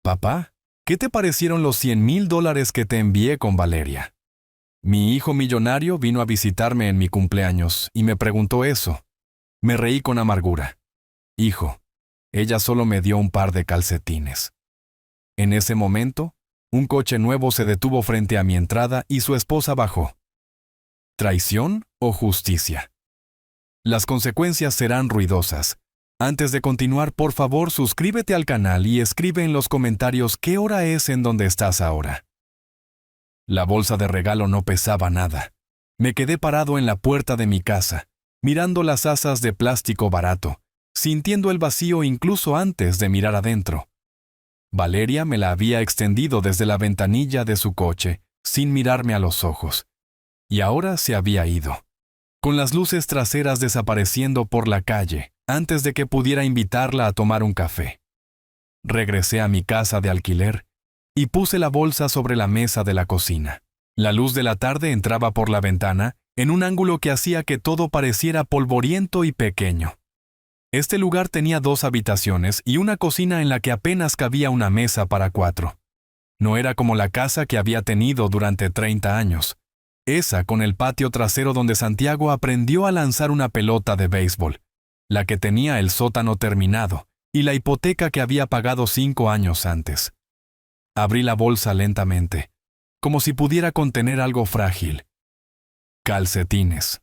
Papá, ¿qué te parecieron los $100,000 que te envié con Valeria? Mi hijo millonario vino a visitarme en mi cumpleaños y me preguntó eso. Me reí con amargura. Hijo, ella solo me dio un par de calcetines. En ese momento, un coche nuevo se detuvo frente a mi entrada y su esposa bajó. ¿Traición o justicia? Las consecuencias serán ruidosas. Antes de continuar, por favor, suscríbete al canal y escribe en los comentarios qué hora es en donde estás ahora. La bolsa de regalo no pesaba nada. Me quedé parado en la puerta de mi casa, mirando las asas de plástico barato, sintiendo el vacío incluso antes de mirar adentro. Valeria me la había extendido desde la ventanilla de su coche, sin mirarme a los ojos. Y ahora se había ido, con las luces traseras desapareciendo por la calle, antes de que pudiera invitarla a tomar un café. Regresé a mi casa de alquiler y puse la bolsa sobre la mesa de la cocina. La luz de la tarde entraba por la ventana, en un ángulo que hacía que todo pareciera polvoriento y pequeño. Este lugar tenía 2 habitaciones y una cocina en la que apenas cabía una mesa para 4. No era como la casa que había tenido durante 30 años. Esa con el patio trasero donde Santiago aprendió a lanzar una pelota de béisbol, la que tenía el sótano terminado y la hipoteca que había pagado 5 años antes. Abrí la bolsa lentamente, como si pudiera contener algo frágil. Calcetines.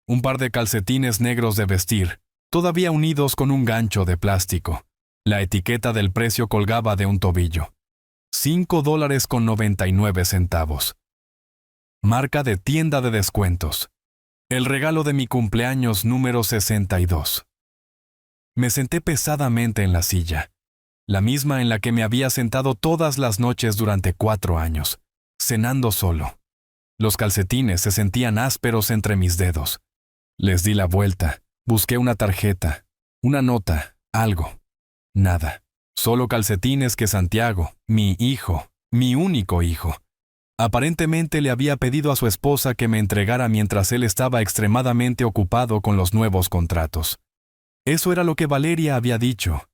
Un par de calcetines negros de vestir, todavía unidos con un gancho de plástico. La etiqueta del precio colgaba de un tobillo. $5.99. Marca de tienda de descuentos. El regalo de mi cumpleaños número 62. Me senté pesadamente en la silla, la misma en la que me había sentado todas las noches durante 4 años, cenando solo. Los calcetines se sentían ásperos entre mis dedos. Les di la vuelta, busqué una tarjeta, una nota, algo. Nada. Solo calcetines que Santiago, mi hijo, mi único hijo, aparentemente le había pedido a su esposa que me entregara mientras él estaba extremadamente ocupado con los nuevos contratos. Eso era lo que Valeria había dicho,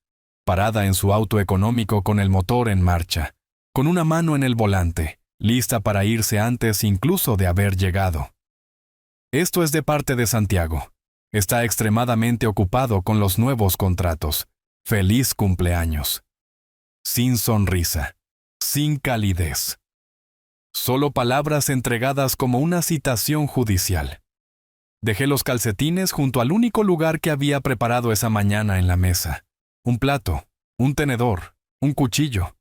parada en su auto económico con el motor en marcha, con una mano en el volante, lista para irse antes incluso de haber llegado. Esto es de parte de Santiago. Está extremadamente ocupado con los nuevos contratos. Feliz cumpleaños. Sin sonrisa, sin calidez. Solo palabras entregadas como una citación judicial. Dejé los calcetines junto al único lugar que había preparado esa mañana en la mesa. Un plato, un tenedor, un cuchillo.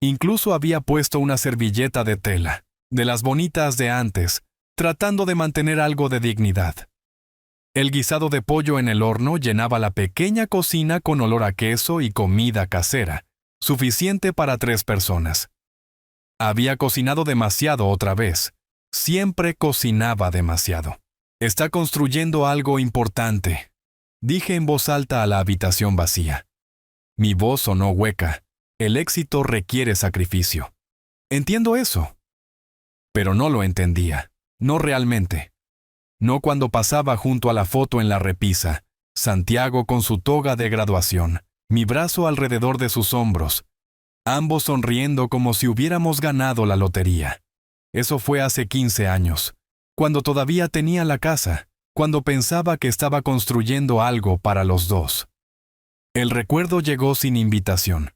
Incluso había puesto una servilleta de tela, de las bonitas de antes, tratando de mantener algo de dignidad. El guisado de pollo en el horno llenaba la pequeña cocina con olor a queso y comida casera, suficiente para 3 personas. Había cocinado demasiado otra vez. Siempre cocinaba demasiado. Está construyendo algo importante, dije en voz alta a la habitación vacía. Mi voz sonó hueca. El éxito requiere sacrificio. Entiendo eso. Pero no lo entendía. No realmente. No cuando pasaba junto a la foto en la repisa, Santiago con su toga de graduación, mi brazo alrededor de sus hombros, ambos sonriendo como si hubiéramos ganado la lotería. Eso fue hace 15 años, cuando todavía tenía la casa, cuando pensaba que estaba construyendo algo para los dos. El recuerdo llegó sin invitación.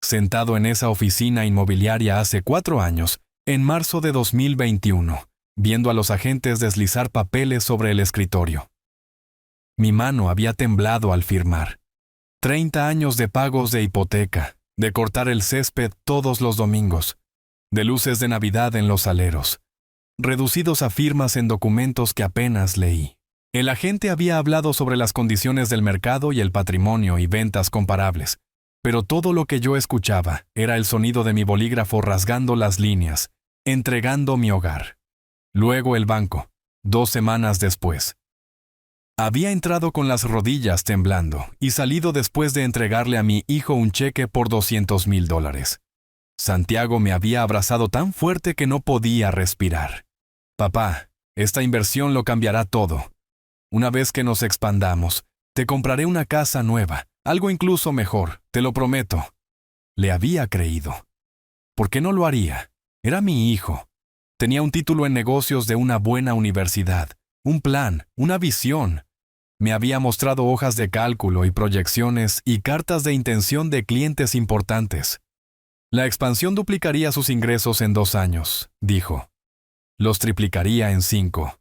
Sentado en esa oficina inmobiliaria hace 4 años, en marzo de 2021, viendo a los agentes deslizar papeles sobre el escritorio. Mi mano había temblado al firmar. 30 años de pagos de hipoteca, de cortar el césped todos los domingos, de luces de Navidad en los aleros, reducidos a firmas en documentos que apenas leí. El agente había hablado sobre las condiciones del mercado y el patrimonio y ventas comparables, pero todo lo que yo escuchaba era el sonido de mi bolígrafo rasgando las líneas, entregando mi hogar. Luego el banco, 2 semanas después. Había entrado con las rodillas temblando y salido después de entregarle a mi hijo un cheque por $200,000. Santiago me había abrazado tan fuerte que no podía respirar. Papá, esta inversión lo cambiará todo. Una vez que nos expandamos, te compraré una casa nueva, algo incluso mejor, te lo prometo. Le había creído. ¿Por qué no lo haría? Era mi hijo. Tenía un título en negocios de una buena universidad, un plan, una visión. Me había mostrado hojas de cálculo y proyecciones y cartas de intención de clientes importantes. La expansión duplicaría sus ingresos en 2 años, dijo. Los triplicaría en 5.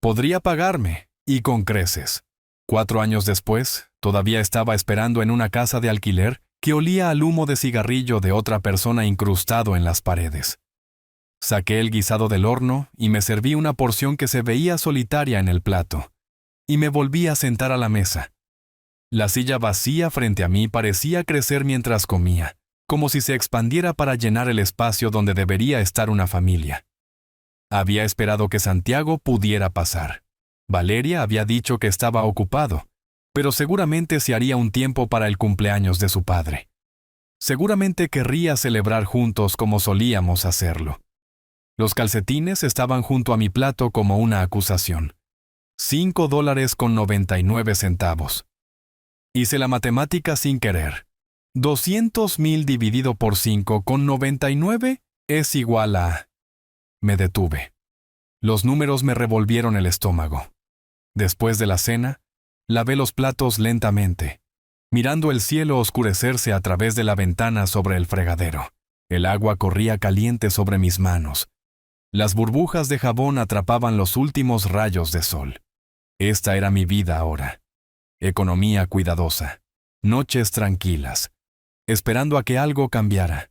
Podría pagarme, y con creces. 4 años después, todavía estaba esperando en una casa de alquiler que olía al humo de cigarrillo de otra persona incrustado en las paredes. Saqué el guisado del horno y me serví una porción que se veía solitaria en el plato. Y me volví a sentar a la mesa. La silla vacía frente a mí parecía crecer mientras comía, como si se expandiera para llenar el espacio donde debería estar una familia. Había esperado que Santiago pudiera pasar. Valeria había dicho que estaba ocupado, pero seguramente se haría un tiempo para el cumpleaños de su padre. Seguramente querría celebrar juntos como solíamos hacerlo. Los calcetines estaban junto a mi plato como una acusación. $5.99. Hice la matemática sin querer. 200,000 dividido por 5,99 es igual a... Me detuve. Los números me revolvieron el estómago. Después de la cena, lavé los platos lentamente, mirando el cielo oscurecerse a través de la ventana sobre el fregadero. El agua corría caliente sobre mis manos. Las burbujas de jabón atrapaban los últimos rayos de sol. Esta era mi vida ahora. Economía cuidadosa. Noches tranquilas. Esperando a que algo cambiara.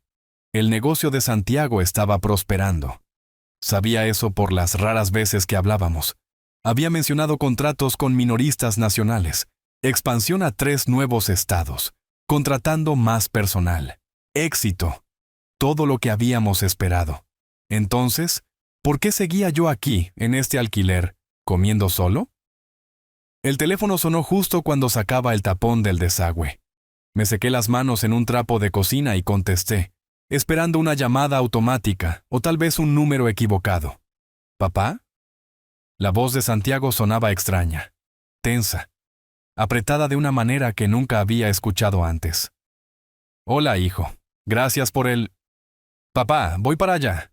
El negocio de Santiago estaba prosperando. Sabía eso por las raras veces que hablábamos. Había mencionado contratos con minoristas nacionales, expansión a 3 nuevos estados, contratando más personal. Éxito. Todo lo que habíamos esperado. Entonces, ¿por qué seguía yo aquí, en este alquiler, comiendo solo? El teléfono sonó justo cuando sacaba el tapón del desagüe. Me sequé las manos en un trapo de cocina y contesté, esperando una llamada automática o tal vez un número equivocado. ¿Papá? La voz de Santiago sonaba extraña, tensa, apretada de una manera que nunca había escuchado antes. Hola, hijo. Gracias por el... Papá, voy para allá.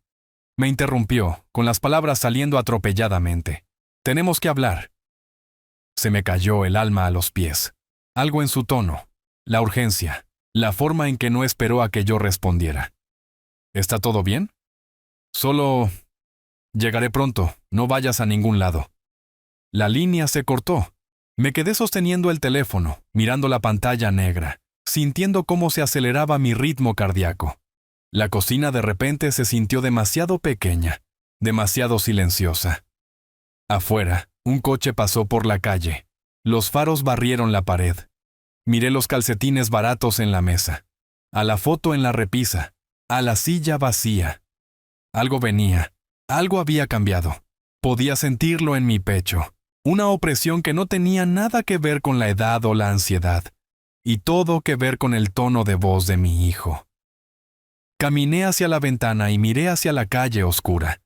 Me interrumpió, con las palabras saliendo atropelladamente. Tenemos que hablar. Se me cayó el alma a los pies. Algo en su tono, la urgencia, la forma en que no esperó a que yo respondiera. ¿Está todo bien? Solo... Llegaré pronto, no vayas a ningún lado. La línea se cortó. Me quedé sosteniendo el teléfono, mirando la pantalla negra, sintiendo cómo se aceleraba mi ritmo cardíaco. La cocina de repente se sintió demasiado pequeña, demasiado silenciosa. Afuera, un coche pasó por la calle. Los faros barrieron la pared. Miré los calcetines baratos en la mesa, a la foto en la repisa, a la silla vacía. Algo venía, algo había cambiado. Podía sentirlo en mi pecho, una opresión que no tenía nada que ver con la edad o la ansiedad, y todo que ver con el tono de voz de mi hijo. Caminé hacia la ventana y miré hacia la calle oscura,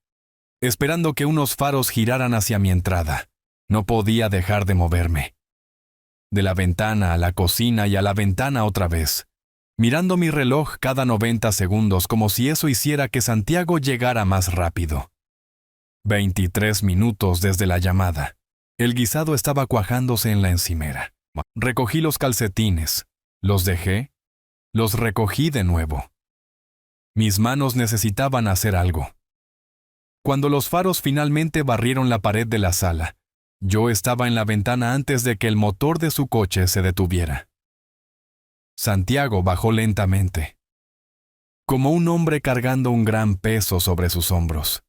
esperando que unos faros giraran hacia mi entrada. No podía dejar de moverme. De la ventana a la cocina y a la ventana otra vez, mirando mi reloj cada 90 segundos como si eso hiciera que Santiago llegara más rápido. 23 minutos desde la llamada. El guisado estaba cuajándose en la encimera. Recogí los calcetines. Los dejé. Los recogí de nuevo. Mis manos necesitaban hacer algo. Cuando los faros finalmente barrieron la pared de la sala, yo estaba en la ventana antes de que el motor de su coche se detuviera. Santiago bajó lentamente, como un hombre cargando un gran peso sobre sus hombros.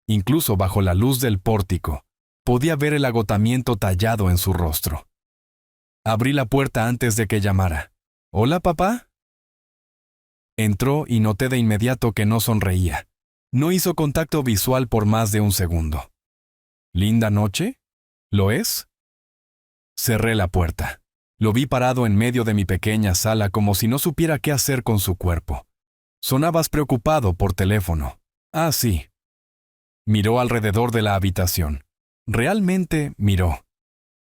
Incluso bajo la luz del pórtico, podía ver el agotamiento tallado en su rostro. Abrí la puerta antes de que llamara. «¿Hola, papá?» Entró y noté de inmediato que no sonreía. No hizo contacto visual por más de un segundo. «¿Linda noche? ¿Lo es?» Cerré la puerta. Lo vi parado en medio de mi pequeña sala como si no supiera qué hacer con su cuerpo. Sonabas preocupado por teléfono. «Ah, sí». Miró alrededor de la habitación. Realmente miró,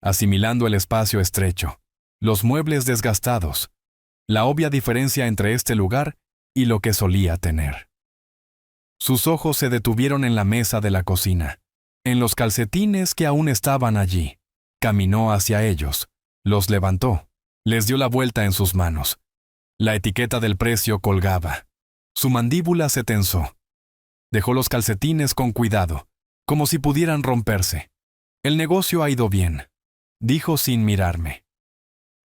asimilando el espacio estrecho, los muebles desgastados, la obvia diferencia entre este lugar y lo que solía tener. Sus ojos se detuvieron en la mesa de la cocina, en los calcetines que aún estaban allí. Caminó hacia ellos, los levantó, les dio la vuelta en sus manos. La etiqueta del precio colgaba. Su mandíbula se tensó. Dejó los calcetines con cuidado, como si pudieran romperse. El negocio ha ido bien, dijo sin mirarme.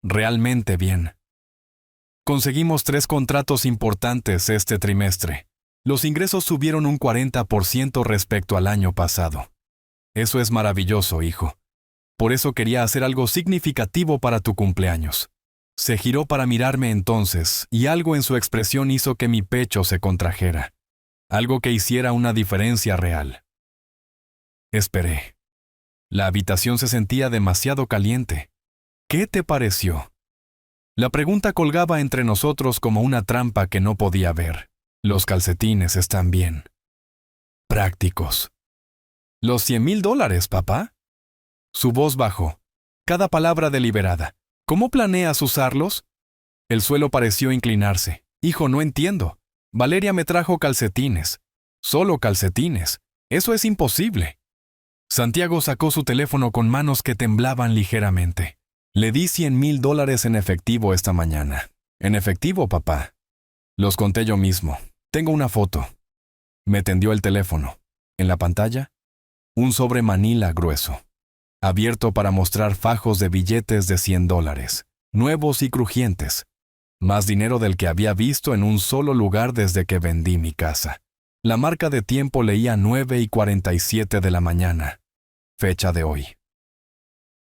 Realmente bien. Conseguimos 3 contratos importantes este trimestre. Los ingresos subieron un 40% respecto al año pasado. Eso es maravilloso, hijo. Por eso quería hacer algo significativo para tu cumpleaños. Se giró para mirarme entonces, y algo en su expresión hizo que mi pecho se contrajera. Algo que hiciera una diferencia real. Esperé. La habitación se sentía demasiado caliente. ¿Qué te pareció? La pregunta colgaba entre nosotros como una trampa que no podía ver. Los calcetines están bien. Prácticos. ¿Los $100,000, papá? Su voz bajó, cada palabra deliberada. ¿Cómo planeas usarlos? El suelo pareció inclinarse. Hijo, no entiendo. Valeria me trajo calcetines. Solo calcetines. Eso es imposible. Santiago sacó su teléfono con manos que temblaban ligeramente. Le di $100,000 en efectivo esta mañana. ¿En efectivo, papá? Los conté yo mismo. Tengo una foto. Me tendió el teléfono. En la pantalla, un sobre manila grueso, abierto para mostrar fajos de billetes de $100, nuevos y crujientes. Más dinero del que había visto en un solo lugar desde que vendí mi casa. La marca de tiempo leía 9:47 de la mañana. Fecha de hoy.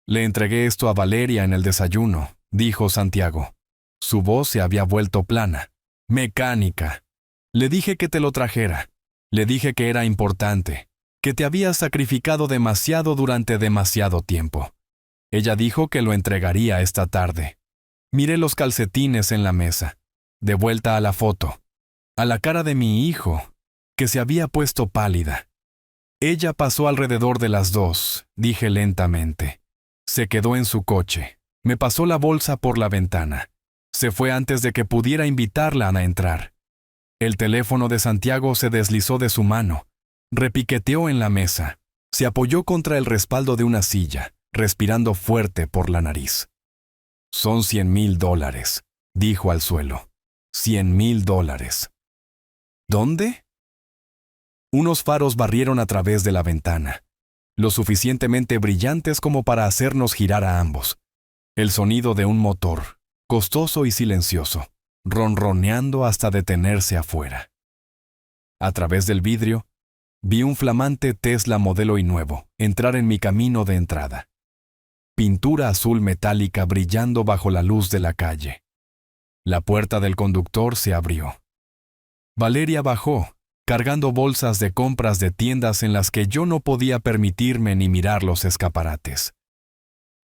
Le entregué esto a Valeria en el desayuno, dijo Santiago. Su voz se había vuelto plana, mecánica. Le dije que te lo trajera. Le dije que era importante, que te habías sacrificado demasiado durante demasiado tiempo. Ella dijo que lo entregaría esta tarde. Miré los calcetines en la mesa, de vuelta a la foto, a la cara de mi hijo, que se había puesto pálida. Ella pasó alrededor de las 2, dije lentamente. Se quedó en su coche, me pasó la bolsa por la ventana. Se fue antes de que pudiera invitarla a entrar. El teléfono de Santiago se deslizó de su mano, repiqueteó en la mesa, se apoyó contra el respaldo de una silla, respirando fuerte por la nariz. Son $100,000, dijo al suelo. $100,000. ¿Dónde? Unos faros barrieron a través de la ventana, lo suficientemente brillantes como para hacernos girar a ambos. El sonido de un motor, costoso y silencioso, ronroneando hasta detenerse afuera. A través del vidrio, vi un flamante Tesla modelo y nuevo entrar en mi camino de entrada. Pintura azul metálica brillando bajo la luz de la calle. La puerta del conductor se abrió. Valeria bajó, cargando bolsas de compras de tiendas en las que yo no podía permitirme ni mirar los escaparates.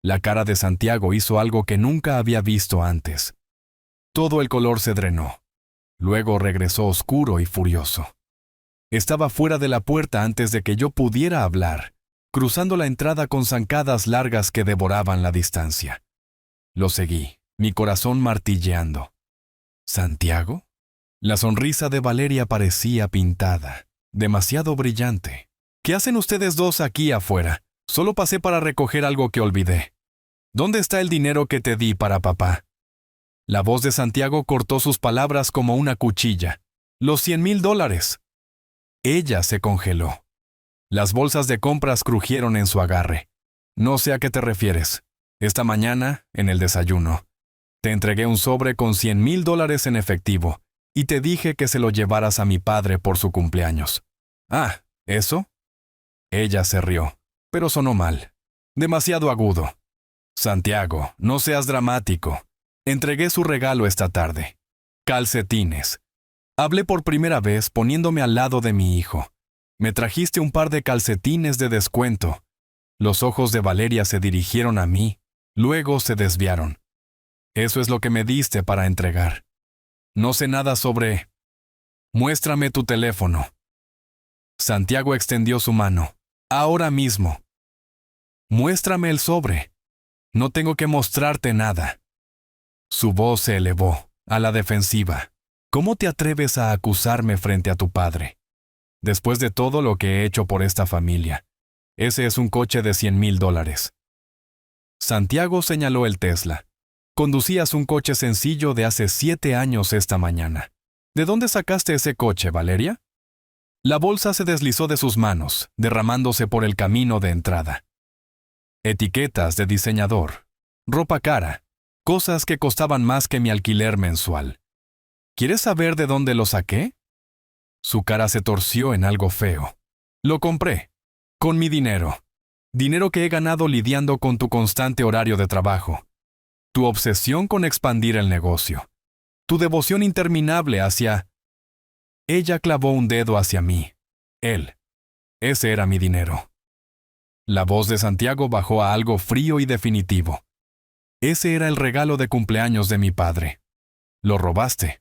La cara de Santiago hizo algo que nunca había visto antes. Todo el color se drenó. Luego regresó oscuro y furioso. Estaba fuera de la puerta antes de que yo pudiera hablar, cruzando la entrada con zancadas largas que devoraban la distancia. Lo seguí, mi corazón martilleando. ¿Santiago? La sonrisa de Valeria parecía pintada, demasiado brillante. ¿Qué hacen ustedes dos aquí afuera? Solo pasé para recoger algo que olvidé. ¿Dónde está el dinero que te di para papá? La voz de Santiago cortó sus palabras como una cuchilla. Los $100,000. Ella se congeló. Las bolsas de compras crujieron en su agarre. No sé a qué te refieres. Esta mañana, en el desayuno, te entregué un sobre con $100,000 en efectivo y te dije que se lo llevaras a mi padre por su cumpleaños. Ah, ¿eso? Ella se rió, pero sonó mal. Demasiado agudo. Santiago, no seas dramático. Entregué su regalo esta tarde. Calcetines. Hablé por primera vez poniéndome al lado de mi hijo. Me trajiste un par de calcetines de descuento. Los ojos de Valeria se dirigieron a mí, luego se desviaron. Eso es lo que me diste para entregar. No sé nada sobre... Muéstrame tu teléfono. Santiago extendió su mano. Ahora mismo. Muéstrame el sobre. No tengo que mostrarte nada. Su voz se elevó, a la defensiva, ¿Cómo te atreves a acusarme frente a tu padre? Después de todo lo que he hecho por esta familia, ese es un coche de $100,000. Santiago señaló el Tesla. Conducías un coche sencillo de hace 7 años esta mañana. ¿De dónde sacaste ese coche, Valeria? La bolsa se deslizó de sus manos, derramándose por el camino de entrada. Etiquetas de diseñador, ropa cara, cosas que costaban más que mi alquiler mensual. ¿Quieres saber de dónde lo saqué? Su cara se torció en algo feo. Lo compré. Con mi dinero. Dinero que he ganado lidiando con tu constante horario de trabajo. Tu obsesión con expandir el negocio. Tu devoción interminable hacia... Ella clavó un dedo hacia mí. Él. Ese era mi dinero. La voz de Santiago bajó a algo frío y definitivo. Ese era el regalo de cumpleaños de mi padre. Lo robaste.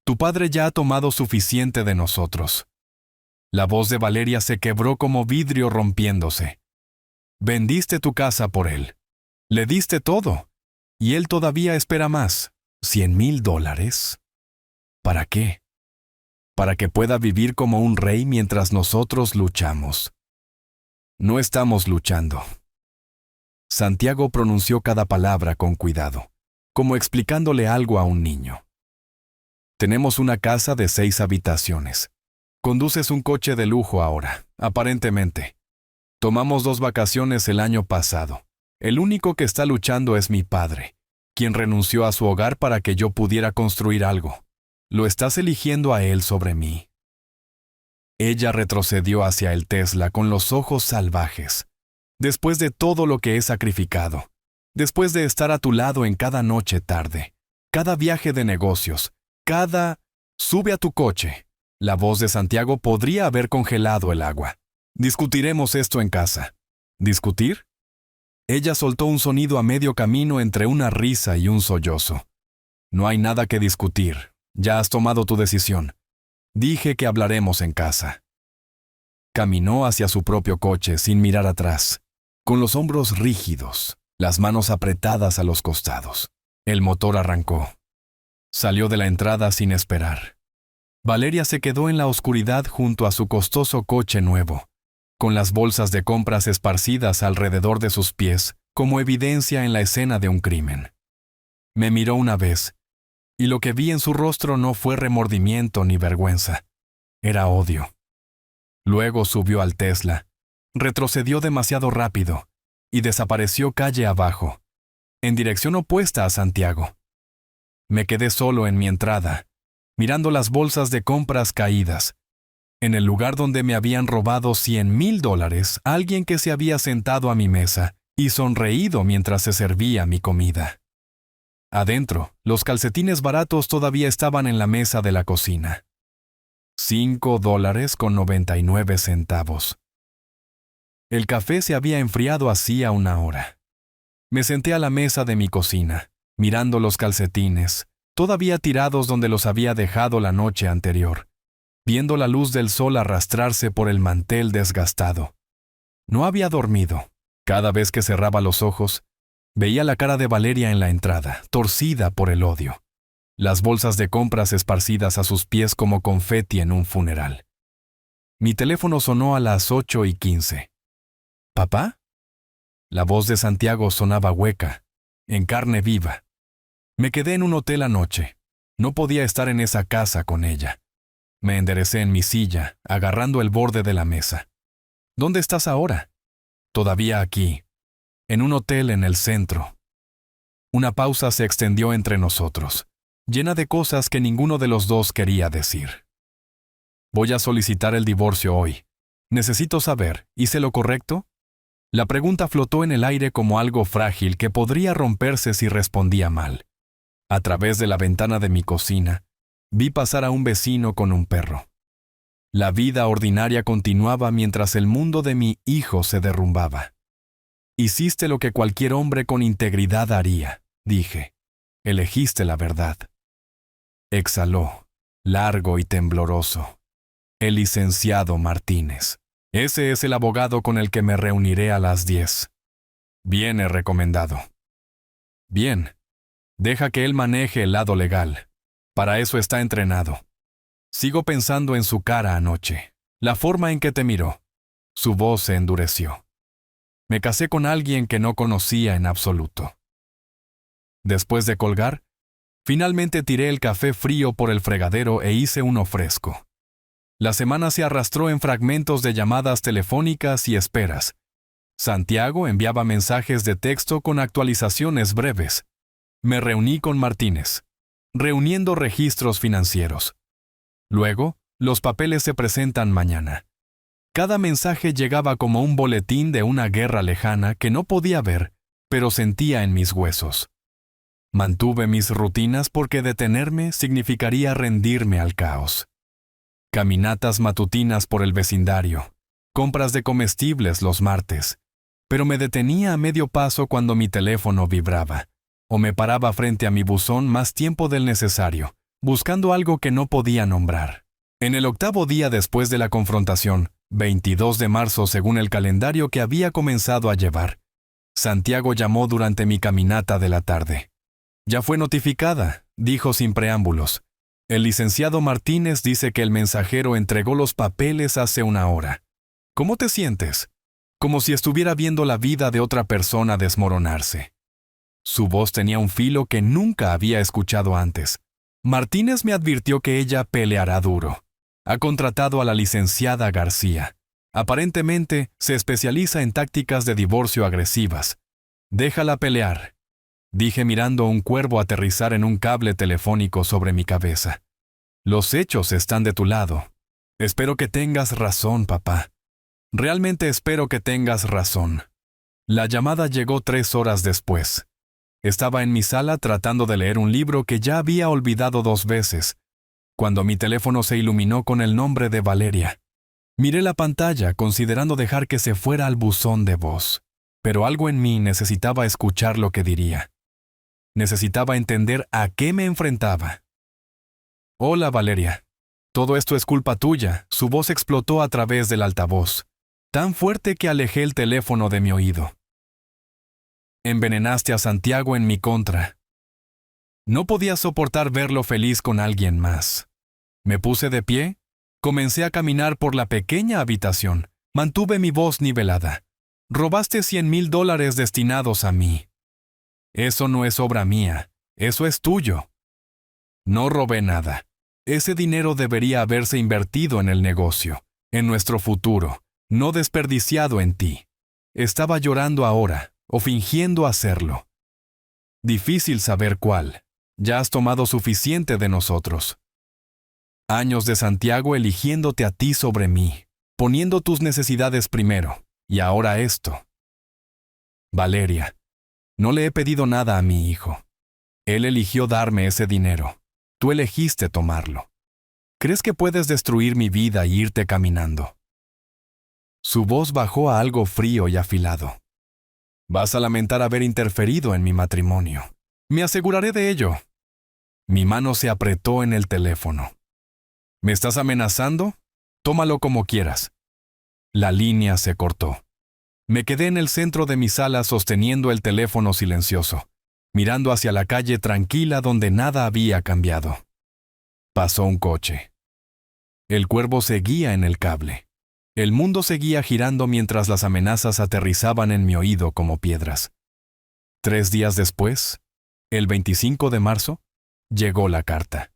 Tu padre ya ha tomado suficiente de nosotros. La voz de Valeria se quebró como vidrio rompiéndose. Vendiste tu casa por él. Le diste todo. Y él todavía espera más. $100,000. ¿Para qué? Para que pueda vivir como un rey mientras nosotros luchamos. No estamos luchando. Santiago pronunció cada palabra con cuidado, como explicándole algo a un niño. Tenemos una casa de 6 habitaciones. Conduces un coche de lujo ahora, aparentemente. Tomamos 2 vacaciones el año pasado. El único que está luchando es mi padre, quien renunció a su hogar para que yo pudiera construir algo. Lo estás eligiendo a él sobre mí. Ella retrocedió hacia el Tesla con los ojos salvajes. Después de todo lo que he sacrificado, después de estar a tu lado en cada noche tarde, cada viaje de negocios, cada... Sube a tu coche. La voz de Santiago podría haber congelado el agua. Discutiremos esto en casa. ¿Discutir? Ella soltó un sonido a medio camino entre una risa y un sollozo. No hay nada que discutir. Ya has tomado tu decisión. Dije que hablaremos en casa. Caminó hacia su propio coche sin mirar atrás, con los hombros rígidos, las manos apretadas a los costados. El motor arrancó. Salió de la entrada sin esperar. Valeria se quedó en la oscuridad junto a su costoso coche nuevo, con las bolsas de compras esparcidas alrededor de sus pies como evidencia en la escena de un crimen. Me miró una vez, y lo que vi en su rostro no fue remordimiento ni vergüenza. Era odio. Luego subió al Tesla, retrocedió demasiado rápido y desapareció calle abajo, en dirección opuesta a Santiago. Me quedé solo en mi entrada, mirando las bolsas de compras caídas. En el lugar donde me habían robado $100,000, alguien que se había sentado a mi mesa y sonreído mientras se servía mi comida. Adentro, los calcetines baratos todavía estaban en la mesa de la cocina. $5.99. El café se había enfriado hacía una hora. Me senté a la mesa de mi cocina, mirando los calcetines, todavía tirados donde los había dejado la noche anterior, viendo la luz del sol arrastrarse por el mantel desgastado. No había dormido. Cada vez que cerraba los ojos, veía la cara de Valeria en la entrada, torcida por el odio. Las bolsas de compras esparcidas a sus pies como confeti en un funeral. Mi teléfono sonó a las 8:15. ¿Papá? La voz de Santiago sonaba hueca, en carne viva. Me quedé en un hotel anoche. No podía estar en esa casa con ella. Me enderecé en mi silla, agarrando el borde de la mesa. ¿Dónde estás ahora? Todavía aquí, en un hotel en el centro. Una pausa se extendió entre nosotros, llena de cosas que ninguno de los dos quería decir. Voy a solicitar el divorcio hoy. Necesito saber, ¿hice lo correcto? La pregunta flotó en el aire como algo frágil que podría romperse si respondía mal. A través de la ventana de mi cocina, vi pasar a un vecino con un perro. La vida ordinaria continuaba mientras el mundo de mi hijo se derrumbaba. Hiciste lo que cualquier hombre con integridad haría, dije. Elegiste la verdad. Exhaló, largo y tembloroso. El licenciado Martínez. Ese es el abogado con el que me reuniré a las 10. Viene recomendado. Bien. Deja que él maneje el lado legal. Para eso está entrenado. Sigo pensando en su cara anoche, la forma en que te miró. Su voz se endureció. Me casé con alguien que no conocía en absoluto. Después de colgar, finalmente tiré el café frío por el fregadero e hice uno fresco. La semana se arrastró en fragmentos de llamadas telefónicas y esperas. Santiago enviaba mensajes de texto con actualizaciones breves. Me reuní con Martínez, reuniendo registros financieros. Luego, los papeles se presentan mañana. Cada mensaje llegaba como un boletín de una guerra lejana que no podía ver, pero sentía en mis huesos. Mantuve mis rutinas porque detenerme significaría rendirme al caos. Caminatas matutinas por el vecindario, compras de comestibles los martes, pero me detenía a medio paso cuando mi teléfono vibraba, o me paraba frente a mi buzón más tiempo del necesario, buscando algo que no podía nombrar. En el 8º día después de la confrontación, 22 de marzo según el calendario que había comenzado a llevar, Santiago llamó durante mi caminata de la tarde. Ya fue notificada, dijo sin preámbulos. El licenciado Martínez dice que el mensajero entregó los papeles hace una hora. ¿Cómo te sientes? Como si estuviera viendo la vida de otra persona desmoronarse. Su voz tenía un filo que nunca había escuchado antes. Martínez me advirtió que ella peleará duro. Ha contratado a la licenciada García. Aparentemente, se especializa en tácticas de divorcio agresivas. Déjala pelear, dije mirando a un cuervo aterrizar en un cable telefónico sobre mi cabeza. Los hechos están de tu lado. Espero que tengas razón, papá. Realmente espero que tengas razón. La llamada llegó 3 horas después. Estaba en mi sala tratando de leer un libro que ya había olvidado 2 veces, cuando mi teléfono se iluminó con el nombre de Valeria. Miré la pantalla considerando dejar que se fuera al buzón de voz, pero algo en mí necesitaba escuchar lo que diría. Necesitaba entender a qué me enfrentaba. Hola, Valeria. Todo esto es culpa tuya. Su voz explotó a través del altavoz, tan fuerte que alejé el teléfono de mi oído. Envenenaste a Santiago en mi contra. No podía soportar verlo feliz con alguien más. Me puse de pie, comencé a caminar por la pequeña habitación, mantuve mi voz nivelada. Robaste $100,000 destinados a mí. Eso no es obra mía, eso es tuyo. No robé nada. Ese dinero debería haberse invertido en el negocio, en nuestro futuro, no desperdiciado en ti. Estaba llorando ahora, o fingiendo hacerlo. Difícil saber cuál. Ya has tomado suficiente de nosotros. Años de Santiago eligiéndote a ti sobre mí, poniendo tus necesidades primero, y ahora esto. Valeria, no le he pedido nada a mi hijo. Él eligió darme ese dinero. Tú elegiste tomarlo. ¿Crees que puedes destruir mi vida y irte caminando? Su voz bajó a algo frío y afilado. Vas a lamentar haber interferido en mi matrimonio. Me aseguraré de ello. Mi mano se apretó en el teléfono. ¿Me estás amenazando? Tómalo como quieras. La línea se cortó. Me quedé en el centro de mi sala sosteniendo el teléfono silencioso, mirando hacia la calle tranquila donde nada había cambiado. Pasó un coche. El cuervo seguía en el cable. El mundo seguía girando mientras las amenazas aterrizaban en mi oído como piedras. 3 días después, el 25 de marzo, llegó la carta.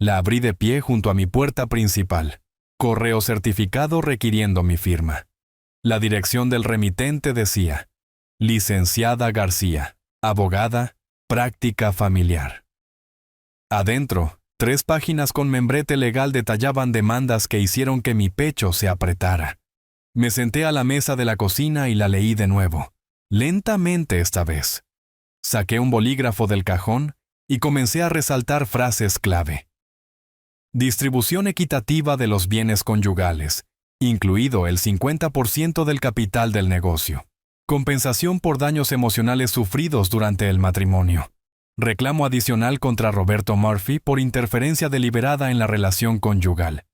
La abrí de pie junto a mi puerta principal, correo certificado requiriendo mi firma. La dirección del remitente decía: Licenciada García, abogada, práctica familiar. Adentro, 3 páginas con membrete legal detallaban demandas que hicieron que mi pecho se apretara. Me senté a la mesa de la cocina y la leí de nuevo, lentamente esta vez. Saqué un bolígrafo del cajón y comencé a resaltar frases clave. Distribución equitativa de los bienes conyugales, incluido el 50% del capital del negocio. Compensación por daños emocionales sufridos durante el matrimonio. Reclamo adicional contra Roberto Murphy por interferencia deliberada en la relación conyugal.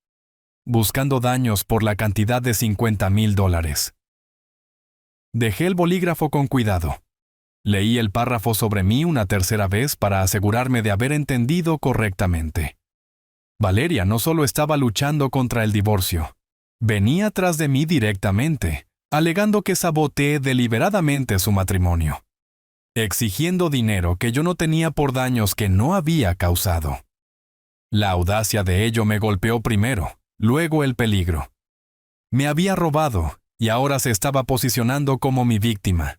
Buscando daños por la cantidad de $50,000. Dejé el bolígrafo con cuidado. Leí el párrafo sobre mí una tercera vez para asegurarme de haber entendido correctamente. Valeria no solo estaba luchando contra el divorcio, venía tras de mí directamente, alegando que saboteé deliberadamente su matrimonio, exigiendo dinero que yo no tenía por daños que no había causado. La audacia de ello me golpeó primero, luego el peligro. Me había robado y ahora se estaba posicionando como mi víctima,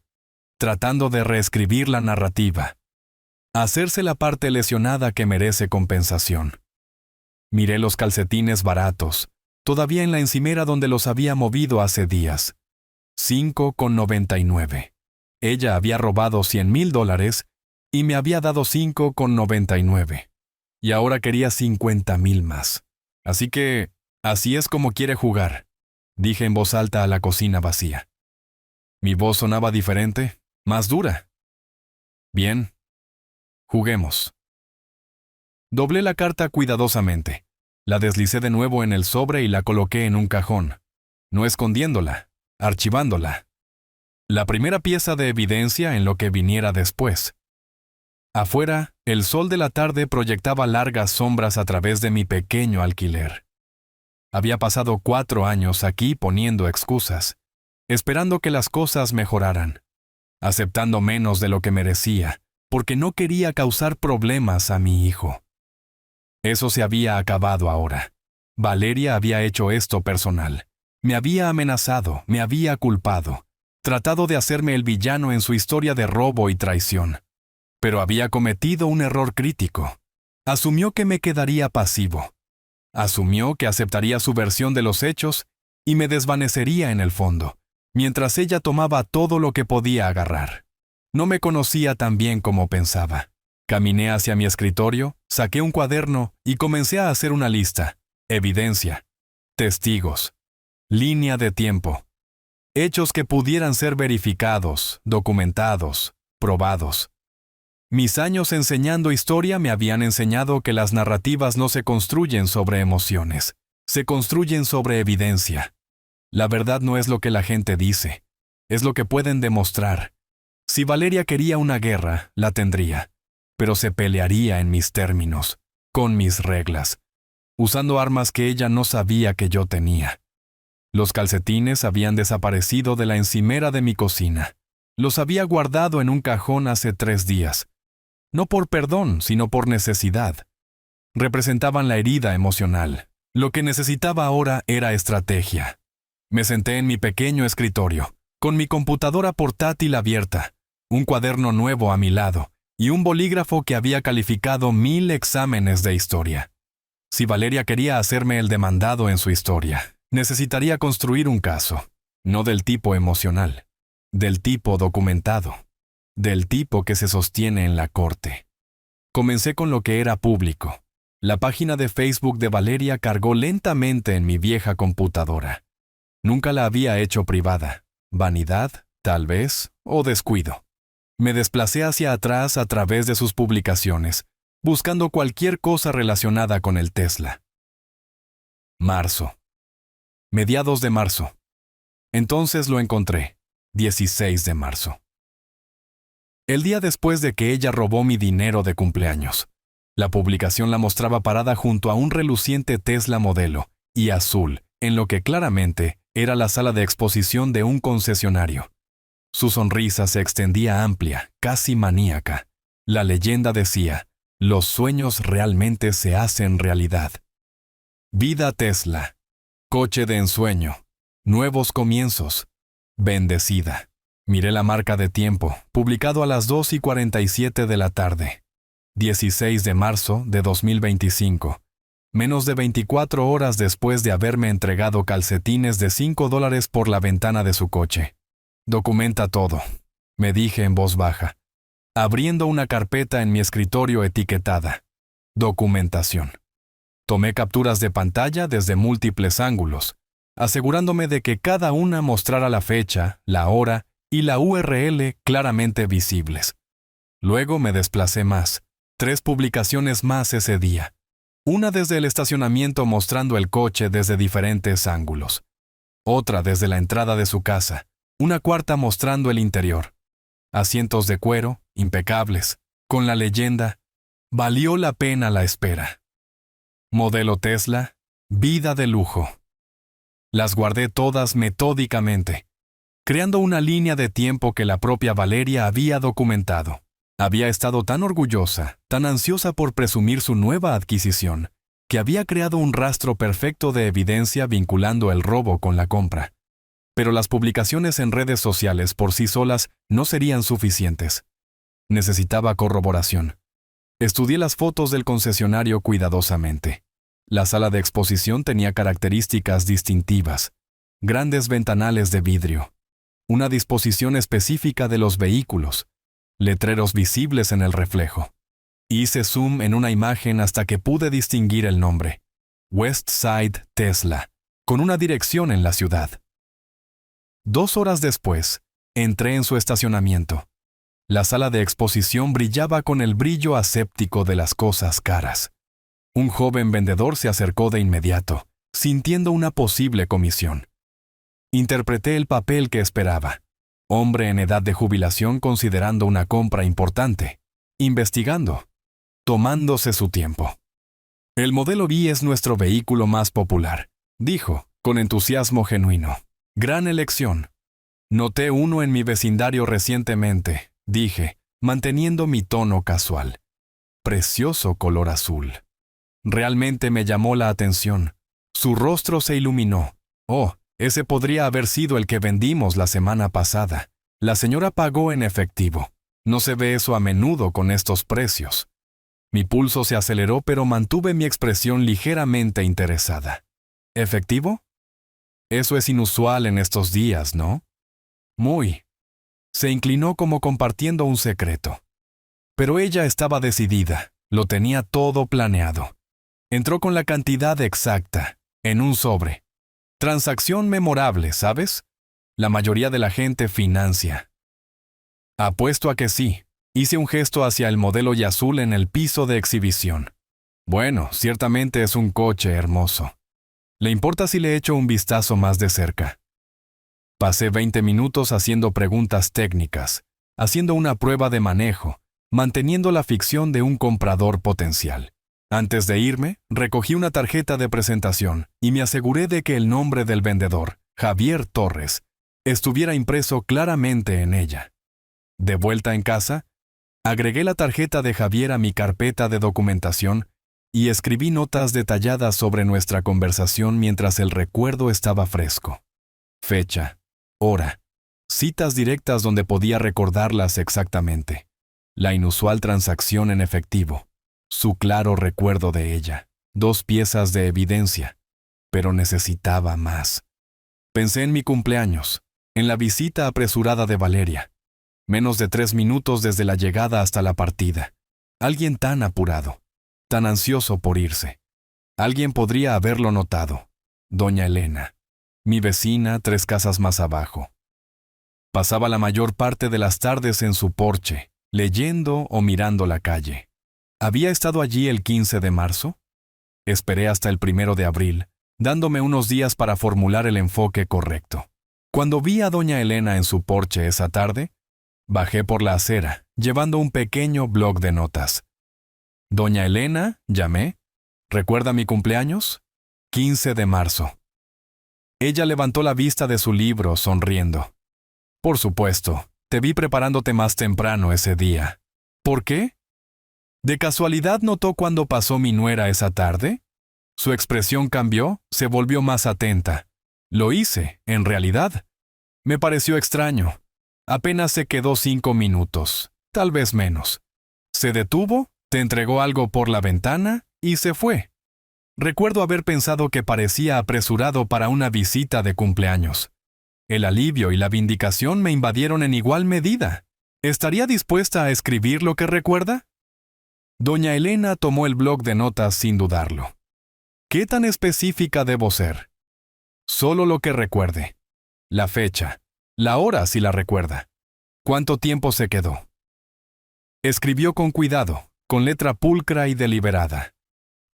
tratando de reescribir la narrativa, hacerse la parte lesionada que merece compensación. Miré los calcetines baratos, todavía en la encimera donde los había movido hace días. $5,99. Ella había robado $100,000 y me había dado $5,99. Y ahora quería 50,000 más. Así que, así es como quiere jugar, dije en voz alta a la cocina vacía. Mi voz sonaba diferente, más dura. Bien, juguemos. Doblé la carta cuidadosamente. La deslicé de nuevo en el sobre y la coloqué en un cajón, no escondiéndola, archivándola. La primera pieza de evidencia en lo que viniera después. Afuera, el sol de la tarde proyectaba largas sombras a través de mi pequeño alquiler. Había pasado 4 años aquí poniendo excusas, esperando que las cosas mejoraran, aceptando menos de lo que merecía, porque no quería causar problemas a mi hijo. Eso se había acabado ahora. Valeria había hecho esto personal. Me había amenazado, me había culpado, tratado de hacerme el villano en su historia de robo y traición. Pero había cometido un error crítico. Asumió que me quedaría pasivo. Asumió que aceptaría su versión de los hechos y me desvanecería en el fondo, mientras ella tomaba todo lo que podía agarrar. No me conocía tan bien como pensaba. Caminé hacia mi escritorio, saqué un cuaderno y comencé a hacer una lista. Evidencia, testigos, línea de tiempo, hechos que pudieran ser verificados, documentados, probados. Mis años enseñando historia me habían enseñado que las narrativas no se construyen sobre emociones, se construyen sobre evidencia. La verdad no es lo que la gente dice, es lo que pueden demostrar. Si Valeria quería una guerra, la tendría, pero se pelearía en mis términos, con mis reglas, usando armas que ella no sabía que yo tenía. Los calcetines habían desaparecido de la encimera de mi cocina. Los había guardado en un cajón hace 3 días. No por perdón, sino por necesidad. Representaban la herida emocional. Lo que necesitaba ahora era estrategia. Me senté en mi pequeño escritorio, con mi computadora portátil abierta, un cuaderno nuevo a mi lado, y un bolígrafo que había calificado 1000 exámenes de historia. Si Valeria quería hacerme el demandado en su historia, necesitaría construir un caso, no del tipo emocional, del tipo documentado, del tipo que se sostiene en la corte. Comencé con lo que era público. La página de Facebook de Valeria cargó lentamente en mi vieja computadora. Nunca la había hecho privada. Vanidad, tal vez, o descuido. Me desplacé hacia atrás a través de sus publicaciones, buscando cualquier cosa relacionada con el Tesla. Marzo. Mediados de marzo. Entonces lo encontré, 16 de marzo. El día después de que ella robó mi dinero de cumpleaños. La publicación la mostraba parada junto a un reluciente Tesla modelo, y azul, en lo que claramente era la sala de exposición de un concesionario. Su sonrisa se extendía amplia, casi maníaca. La leyenda decía, los sueños realmente se hacen realidad. Vida Tesla. Coche de ensueño. Nuevos comienzos. Bendecida. Miré la marca de tiempo, publicado a las 2:47 de la tarde. 16 de marzo de 2025. Menos de 24 horas después de haberme entregado calcetines de $5 por la ventana de su coche. Documenta todo, me dije en voz baja, abriendo una carpeta en mi escritorio etiquetada. Documentación. Tomé capturas de pantalla desde múltiples ángulos, asegurándome de que cada una mostrara la fecha, la hora y la URL claramente visibles. Luego me desplacé más, 3 publicaciones más ese día. Una desde el estacionamiento mostrando el coche desde diferentes ángulos. Otra desde la entrada de su casa. Una cuarta mostrando el interior. Asientos de cuero, impecables, con la leyenda, valió la pena la espera. Modelo Tesla, vida de lujo. Las guardé todas metódicamente, creando una línea de tiempo que la propia Valeria había documentado. Había estado tan orgullosa, tan ansiosa por presumir su nueva adquisición, que había creado un rastro perfecto de evidencia vinculando el robo con la compra. Pero las publicaciones en redes sociales por sí solas no serían suficientes. Necesitaba corroboración. Estudié las fotos del concesionario cuidadosamente. La sala de exposición tenía características distintivas: grandes ventanales de vidrio, una disposición específica de los vehículos, letreros visibles en el reflejo. Hice zoom en una imagen hasta que pude distinguir el nombre: West Side Tesla, con una dirección en la ciudad. 2 horas después, entré en su estacionamiento. La sala de exposición brillaba con el brillo aséptico de las cosas caras. Un joven vendedor se acercó de inmediato, sintiendo una posible comisión. Interpreté el papel que esperaba. Hombre en edad de jubilación considerando una compra importante, investigando, tomándose su tiempo. El modelo B es nuestro vehículo más popular, dijo, con entusiasmo genuino. Gran elección. Noté uno en mi vecindario recientemente, dije, manteniendo mi tono casual. Precioso color azul. Realmente me llamó la atención. Su rostro se iluminó. Oh, ese podría haber sido el que vendimos la semana pasada. La señora pagó en efectivo. No se ve eso a menudo con estos precios. Mi pulso se aceleró, pero mantuve mi expresión ligeramente interesada. ¿Efectivo? Eso es inusual en estos días, ¿no? Muy. Se inclinó como compartiendo un secreto. Pero ella estaba decidida, lo tenía todo planeado. Entró con la cantidad exacta, en un sobre. Transacción memorable, ¿sabes? La mayoría de la gente financia. Apuesto a que sí. Hice un gesto hacia el modelo y azul en el piso de exhibición. Bueno, ciertamente es un coche hermoso. ¿Le importa si le echo un vistazo más de cerca? Pasé 20 minutos haciendo preguntas técnicas, haciendo una prueba de manejo, manteniendo la ficción de un comprador potencial. Antes de irme, recogí una tarjeta de presentación y me aseguré de que el nombre del vendedor, Javier Torres, estuviera impreso claramente en ella. De vuelta en casa, agregué la tarjeta de Javier a mi carpeta de documentación y escribí notas detalladas sobre nuestra conversación mientras el recuerdo estaba fresco. Fecha, hora, citas directas donde podía recordarlas exactamente. La inusual transacción en efectivo, su claro recuerdo de ella, 2 piezas de evidencia, pero necesitaba más. Pensé en mi cumpleaños, en la visita apresurada de Valeria. Menos de 3 minutos desde la llegada hasta la partida. Alguien tan apurado, tan ansioso por irse. Alguien podría haberlo notado. Doña Elena, mi vecina 3 casas más abajo. Pasaba la mayor parte de las tardes en su porche, leyendo o mirando la calle. ¿Había estado allí el 15 de marzo? Esperé hasta el 1 de abril, dándome unos días para formular el enfoque correcto. Cuando vi a doña Elena en su porche esa tarde, bajé por la acera, llevando un pequeño bloc de notas. Doña Elena, llamé. ¿Recuerda mi cumpleaños? 15 de marzo. Ella levantó la vista de su libro, sonriendo. Por supuesto, te vi preparándote más temprano ese día. ¿Por qué? ¿De casualidad notó cuándo pasó mi nuera esa tarde? Su expresión cambió, se volvió más atenta. Lo hice, en realidad. Me pareció extraño. Apenas se quedó 5 minutos, tal vez menos. Se detuvo, te entregó algo por la ventana y se fue. Recuerdo haber pensado que parecía apresurado para una visita de cumpleaños. El alivio y la vindicación me invadieron en igual medida. ¿Estaría dispuesta a escribir lo que recuerda? Doña Elena tomó el bloc de notas sin dudarlo. ¿Qué tan específica debo ser? Solo lo que recuerde. La fecha. La hora si la recuerda. ¿Cuánto tiempo se quedó? Escribió con cuidado, con letra pulcra y deliberada.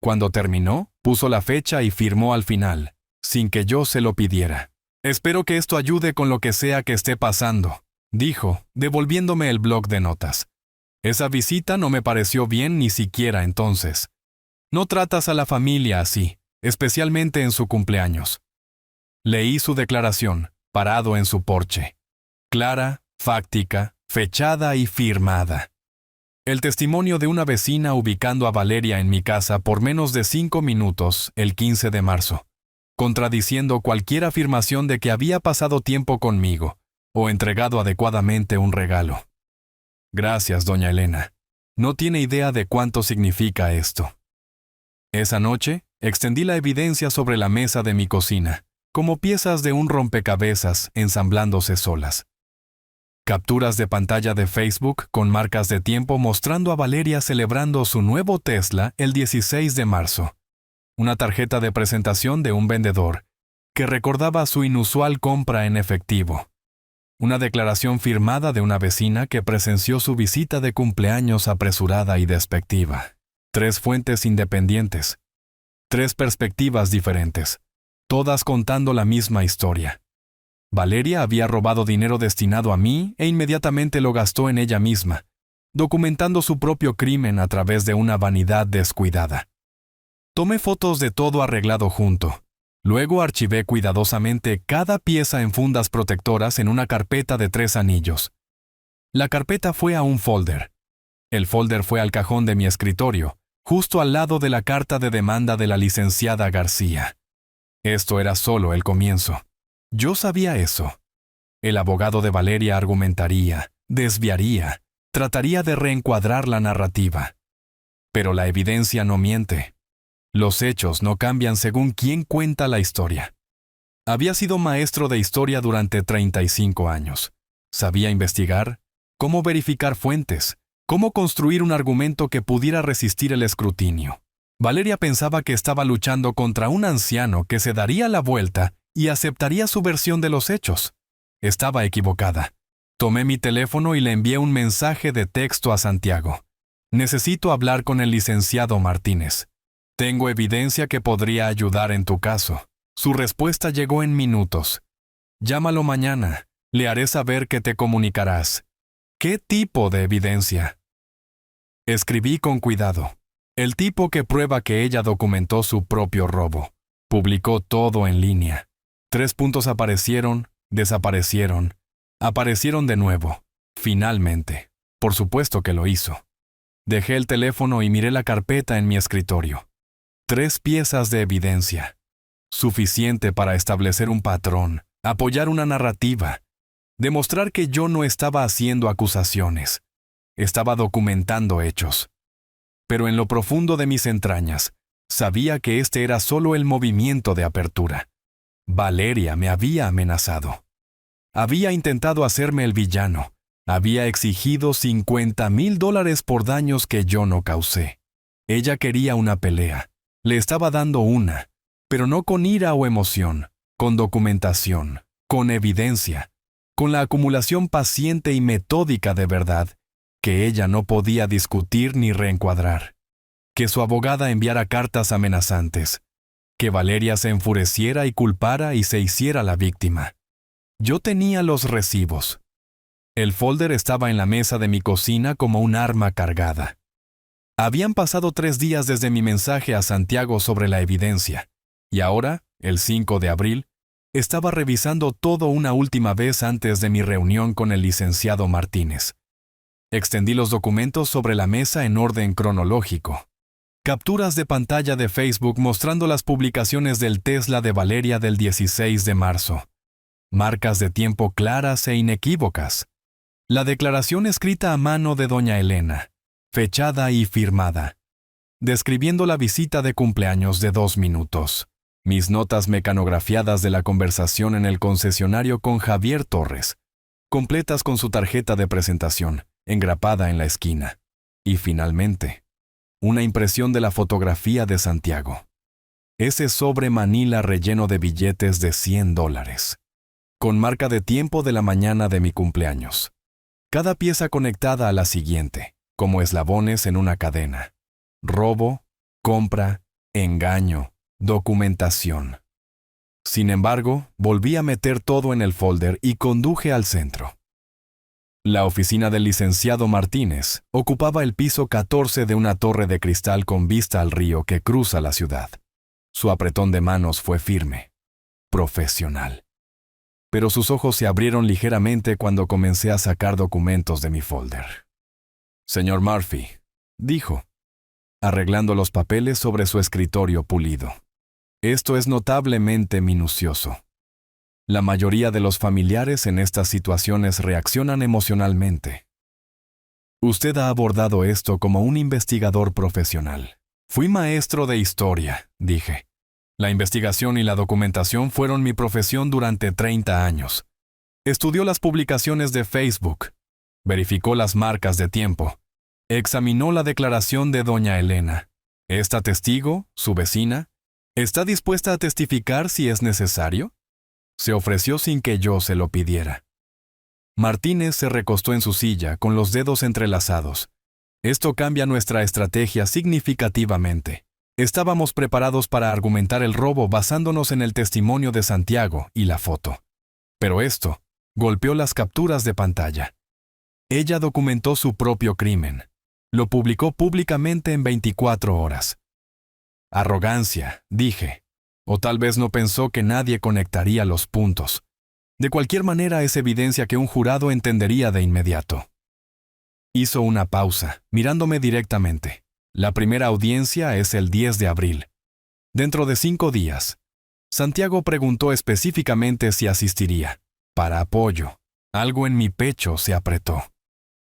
Cuando terminó, puso la fecha y firmó al final, sin que yo se lo pidiera. Espero que esto ayude con lo que sea que esté pasando, dijo, devolviéndome el bloc de notas. Esa visita no me pareció bien ni siquiera entonces. No tratas a la familia así, especialmente en su cumpleaños. Leí su declaración, parado en su porche. Clara, fáctica, fechada y firmada. El testimonio de una vecina ubicando a Valeria en mi casa por menos de 5 minutos el 15 de marzo, contradiciendo cualquier afirmación de que había pasado tiempo conmigo o entregado adecuadamente un regalo. Gracias, doña Elena. No tiene idea de cuánto significa esto. Esa noche, extendí la evidencia sobre la mesa de mi cocina, como piezas de un rompecabezas ensamblándose solas. Capturas de pantalla de Facebook con marcas de tiempo mostrando a Valeria celebrando su nuevo Tesla el 16 de marzo. Una tarjeta de presentación de un vendedor, que recordaba su inusual compra en efectivo. Una declaración firmada de una vecina que presenció su visita de cumpleaños apresurada y despectiva. 3 fuentes independientes. 3 perspectivas diferentes, todas contando la misma historia. Valeria había robado dinero destinado a mí e inmediatamente lo gastó en ella misma, documentando su propio crimen a través de una vanidad descuidada. Tomé fotos de todo arreglado junto. Luego archivé cuidadosamente cada pieza en fundas protectoras en una carpeta de 3 anillos. La carpeta fue a un folder. El folder fue al cajón de mi escritorio, justo al lado de la carta de demanda de la licenciada García. Esto era solo el comienzo. Yo sabía eso. El abogado de Valeria argumentaría, desviaría, trataría de reencuadrar la narrativa. Pero la evidencia no miente. Los hechos no cambian según quién cuenta la historia. Había sido maestro de historia durante 35 años. Sabía investigar, cómo verificar fuentes, cómo construir un argumento que pudiera resistir el escrutinio. Valeria pensaba que estaba luchando contra un anciano que se daría la vuelta y aceptaría su versión de los hechos. Estaba equivocada. Tomé mi teléfono y le envié un mensaje de texto a Santiago. Necesito hablar con el licenciado Martínez. Tengo evidencia que podría ayudar en tu caso. Su respuesta llegó en minutos. Llámalo mañana. Le haré saber que te comunicarás. ¿Qué tipo de evidencia? Escribí con cuidado. El tipo que prueba que ella documentó su propio robo. Publicó todo en línea. 3 puntos aparecieron, desaparecieron, aparecieron de nuevo. Finalmente. Por supuesto que lo hizo. Dejé el teléfono y miré la carpeta en mi escritorio. 3 piezas de evidencia. Suficiente para establecer un patrón, apoyar una narrativa, demostrar que yo no estaba haciendo acusaciones. Estaba documentando hechos. Pero en lo profundo de mis entrañas, sabía que este era solo el movimiento de apertura. Valeria me había amenazado. Había intentado hacerme el villano. Había exigido $50,000 por daños que yo no causé. Ella quería una pelea. Le estaba dando una, pero no con ira o emoción, con documentación, con evidencia, con la acumulación paciente y metódica de verdad que ella no podía discutir ni reencuadrar. Que su abogada enviara cartas amenazantes. Que Valeria se enfureciera y culpara y se hiciera la víctima. Yo tenía los recibos. El folder estaba en la mesa de mi cocina como un arma cargada. Habían pasado 3 días desde mi mensaje a Santiago sobre la evidencia, y ahora, el 5 de abril, estaba revisando todo una última vez antes de mi reunión con el licenciado Martínez. Extendí los documentos sobre la mesa en orden cronológico. Capturas de pantalla de Facebook mostrando las publicaciones del Tesla de Valeria del 16 de marzo. Marcas de tiempo claras e inequívocas. La declaración escrita a mano de doña Elena, fechada y firmada, describiendo la visita de cumpleaños de 2 minutos. Mis notas mecanografiadas de la conversación en el concesionario con Javier Torres, completas con su tarjeta de presentación, engrapada en la esquina. Y finalmente, una impresión de la fotografía de Santiago. Ese sobre manila relleno de billetes de $100, con marca de tiempo de la mañana de mi cumpleaños. Cada pieza conectada a la siguiente, como eslabones en una cadena. Robo, compra, engaño, documentación. Sin embargo, volví a meter todo en el folder y conduje al centro. La oficina del licenciado Martínez ocupaba el piso 14 de una torre de cristal con vista al río que cruza la ciudad. Su apretón de manos fue firme, profesional. Pero sus ojos se abrieron ligeramente cuando comencé a sacar documentos de mi folder. «Señor Murphy», dijo, arreglando los papeles sobre su escritorio pulido. «Esto es notablemente minucioso. La mayoría de los familiares en estas situaciones reaccionan emocionalmente. Usted ha abordado esto como un investigador profesional». «Fui maestro de historia», dije. «La investigación y la documentación fueron mi profesión durante 30 años. Estudió las publicaciones de Facebook, verificó las marcas de tiempo, examinó la declaración de doña Elena. ¿Esta testigo, su vecina, está dispuesta a testificar si es necesario?» Se ofreció sin que yo se lo pidiera. Martínez se recostó en su silla con los dedos entrelazados. «Esto cambia nuestra estrategia significativamente. Estábamos preparados para argumentar el robo basándonos en el testimonio de Santiago y la foto. Pero esto golpeó las capturas de pantalla. Ella documentó su propio crimen. Lo publicó públicamente en 24 horas. Arrogancia, dije. O tal vez no pensó que nadie conectaría los puntos. De cualquier manera es evidencia que un jurado entendería de inmediato». Hizo una pausa, mirándome directamente. «La primera audiencia es el 10 de abril. Dentro de 5 días. Santiago preguntó específicamente si asistiría. Para apoyo. Algo en mi pecho se apretó.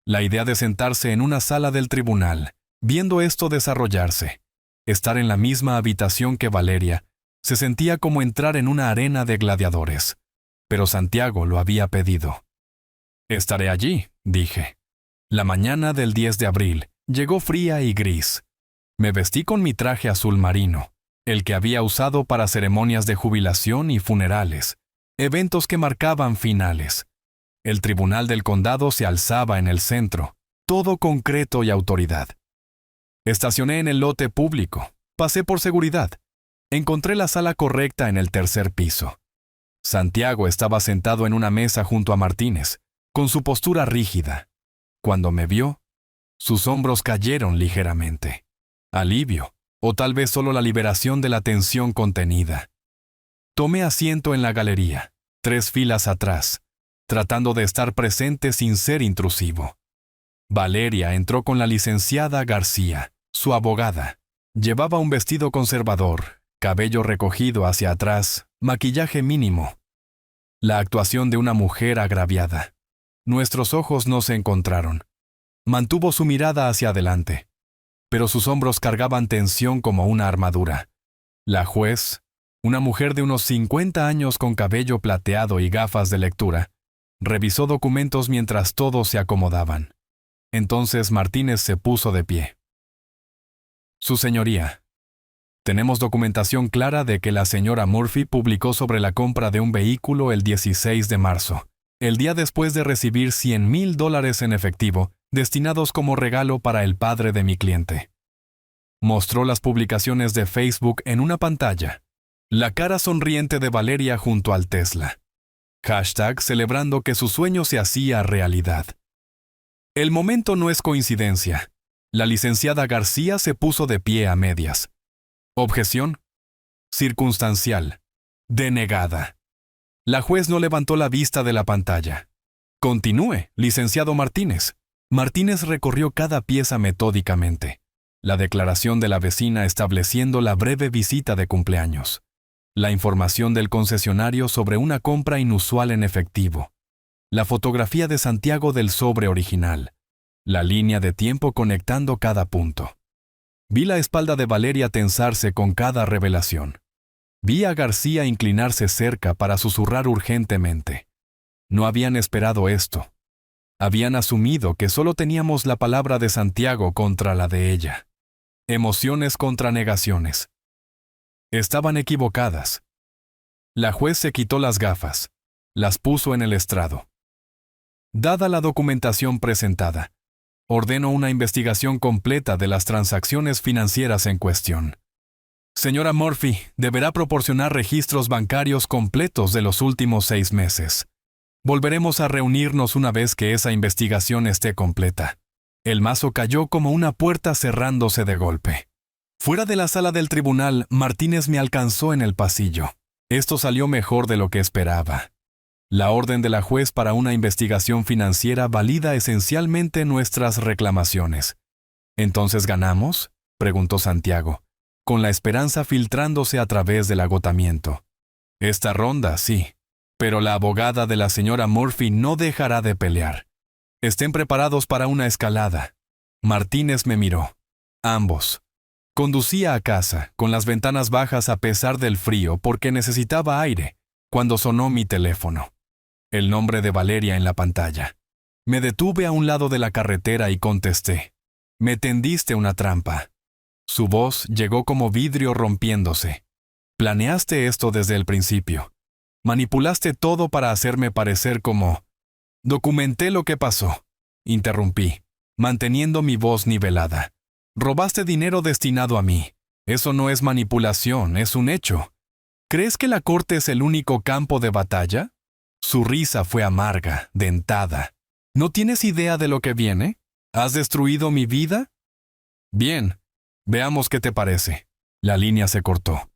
La idea de sentarse en una sala del tribunal, viendo esto desarrollarse, estar en la misma habitación que Valeria, se sentía como entrar en una arena de gladiadores. Pero Santiago lo había pedido. «Estaré allí», dije. La mañana del 10 de abril llegó fría y gris. Me vestí con mi traje azul marino, el que había usado para ceremonias de jubilación y funerales, eventos que marcaban finales. El tribunal del condado se alzaba en el centro, todo concreto y autoridad. Estacioné en el lote público, pasé por seguridad. Encontré la sala correcta en el tercer piso. Santiago estaba sentado en una mesa junto a Martínez, con su postura rígida. Cuando me vio, sus hombros cayeron ligeramente. Alivio, o tal vez solo la liberación de la tensión contenida. Tomé asiento en la galería, 3 filas atrás, tratando de estar presente sin ser intrusivo. Valeria entró con la licenciada García, su abogada. Llevaba un vestido conservador, cabello recogido hacia atrás, maquillaje mínimo. La actuación de una mujer agraviada. Nuestros ojos no se encontraron. Mantuvo su mirada hacia adelante, pero sus hombros cargaban tensión como una armadura. La juez, una mujer de unos 50 años con cabello plateado y gafas de lectura, revisó documentos mientras todos se acomodaban. Entonces Martínez se puso de pie. «Su señoría, tenemos documentación clara de que la señora Murphy publicó sobre la compra de un vehículo el 16 de marzo, el día después de recibir $100,000 en efectivo, destinados como regalo para el padre de mi cliente». Mostró las publicaciones de Facebook en una pantalla. La cara sonriente de Valeria junto al Tesla. Hashtag celebrando que su sueño se hacía realidad. El momento no es coincidencia. La licenciada García se puso de pie a medias. Objeción. Circunstancial. Denegada. La juez no levantó la vista de la pantalla. Continúe, licenciado Martínez. Martínez recorrió cada pieza metódicamente. La declaración de la vecina estableciendo la breve visita de cumpleaños. La información del concesionario sobre una compra inusual en efectivo. La fotografía de Santiago del sobre original. La línea de tiempo conectando cada punto. Vi la espalda de Valeria tensarse con cada revelación. Vi a García inclinarse cerca para susurrar urgentemente. No habían esperado esto. Habían asumido que solo teníamos la palabra de Santiago contra la de ella. Emociones contra negaciones. Estaban equivocadas. La juez se quitó las gafas. Las puso en el estrado. Dada la documentación presentada, ordeno una investigación completa de las transacciones financieras en cuestión. Señora Murphy, deberá proporcionar registros bancarios completos de los últimos 6 meses. Volveremos a reunirnos una vez que esa investigación esté completa. El mazo cayó como una puerta cerrándose de golpe. Fuera de la sala del tribunal, Martínez me alcanzó en el pasillo. Esto salió mejor de lo que esperaba. La orden de la juez para una investigación financiera valida esencialmente nuestras reclamaciones. ¿Entonces ganamos?, preguntó Santiago, con la esperanza filtrándose a través del agotamiento. Esta ronda, sí, pero la abogada de la señora Murphy no dejará de pelear. Estén preparados para una escalada. Martínez me miró. Ambos. Conducía a casa, con las ventanas bajas a pesar del frío porque necesitaba aire, cuando sonó mi teléfono. El nombre de Valeria en la pantalla. Me detuve a un lado de la carretera y contesté. Me tendiste una trampa. Su voz llegó como vidrio rompiéndose. Planeaste esto desde el principio. Manipulaste todo para hacerme parecer como... Documenté lo que pasó. Interrumpí, manteniendo mi voz nivelada. Robaste dinero destinado a mí. Eso no es manipulación, es un hecho. ¿Crees que la corte es el único campo de batalla? Su risa fue amarga, dentada. ¿No tienes idea de lo que viene? ¿Has destruido mi vida? Bien, veamos qué te parece. La línea se cortó.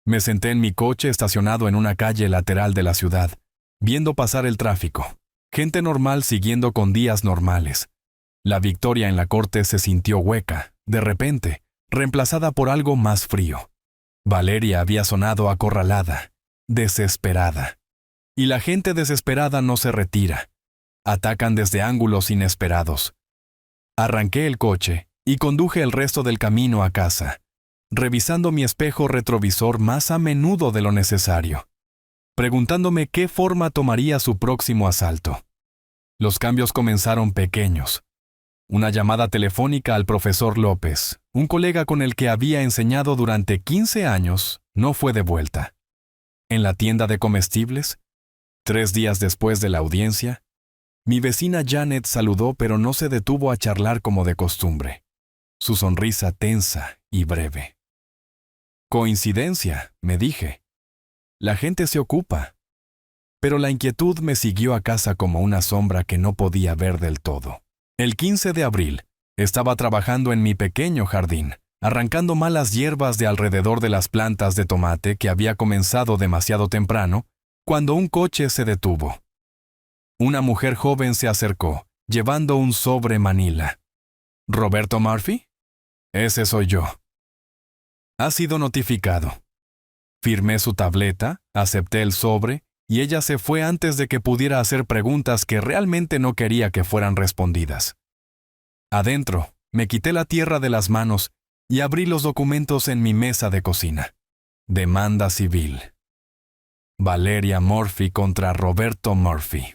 Me senté en mi coche estacionado en una calle lateral de la ciudad, viendo pasar el tráfico. Gente normal siguiendo con días normales. La victoria en la corte se sintió hueca, de repente, reemplazada por algo más frío. Valeria había sonado acorralada, desesperada. Y la gente desesperada no se retira. Atacan desde ángulos inesperados. Arranqué el coche y conduje el resto del camino a casa, revisando mi espejo retrovisor más a menudo de lo necesario, preguntándome qué forma tomaría su próximo asalto. Los cambios comenzaron pequeños. Una llamada telefónica al profesor López, un colega con el que había enseñado durante 15 años, no fue devuelta. En la tienda de comestibles, 3 días después de la audiencia, mi vecina Janet saludó pero no se detuvo a charlar como de costumbre. Su sonrisa tensa y breve. Coincidencia, me dije. La gente se ocupa. Pero la inquietud me siguió a casa como una sombra que no podía ver del todo. El 15 de abril, estaba trabajando en mi pequeño jardín, arrancando malas hierbas de alrededor de las plantas de tomate que había comenzado demasiado temprano, cuando un coche se detuvo. Una mujer joven se acercó, llevando un sobre Manila. ¿Roberto Murphy? Ese soy yo. Ha sido notificado. Firmé su tableta, acepté el sobre, y ella se fue antes de que pudiera hacer preguntas que realmente no quería que fueran respondidas. Adentro, me quité la tierra de las manos y abrí los documentos en mi mesa de cocina. Demanda civil. Valeria Murphy contra Roberto Murphy.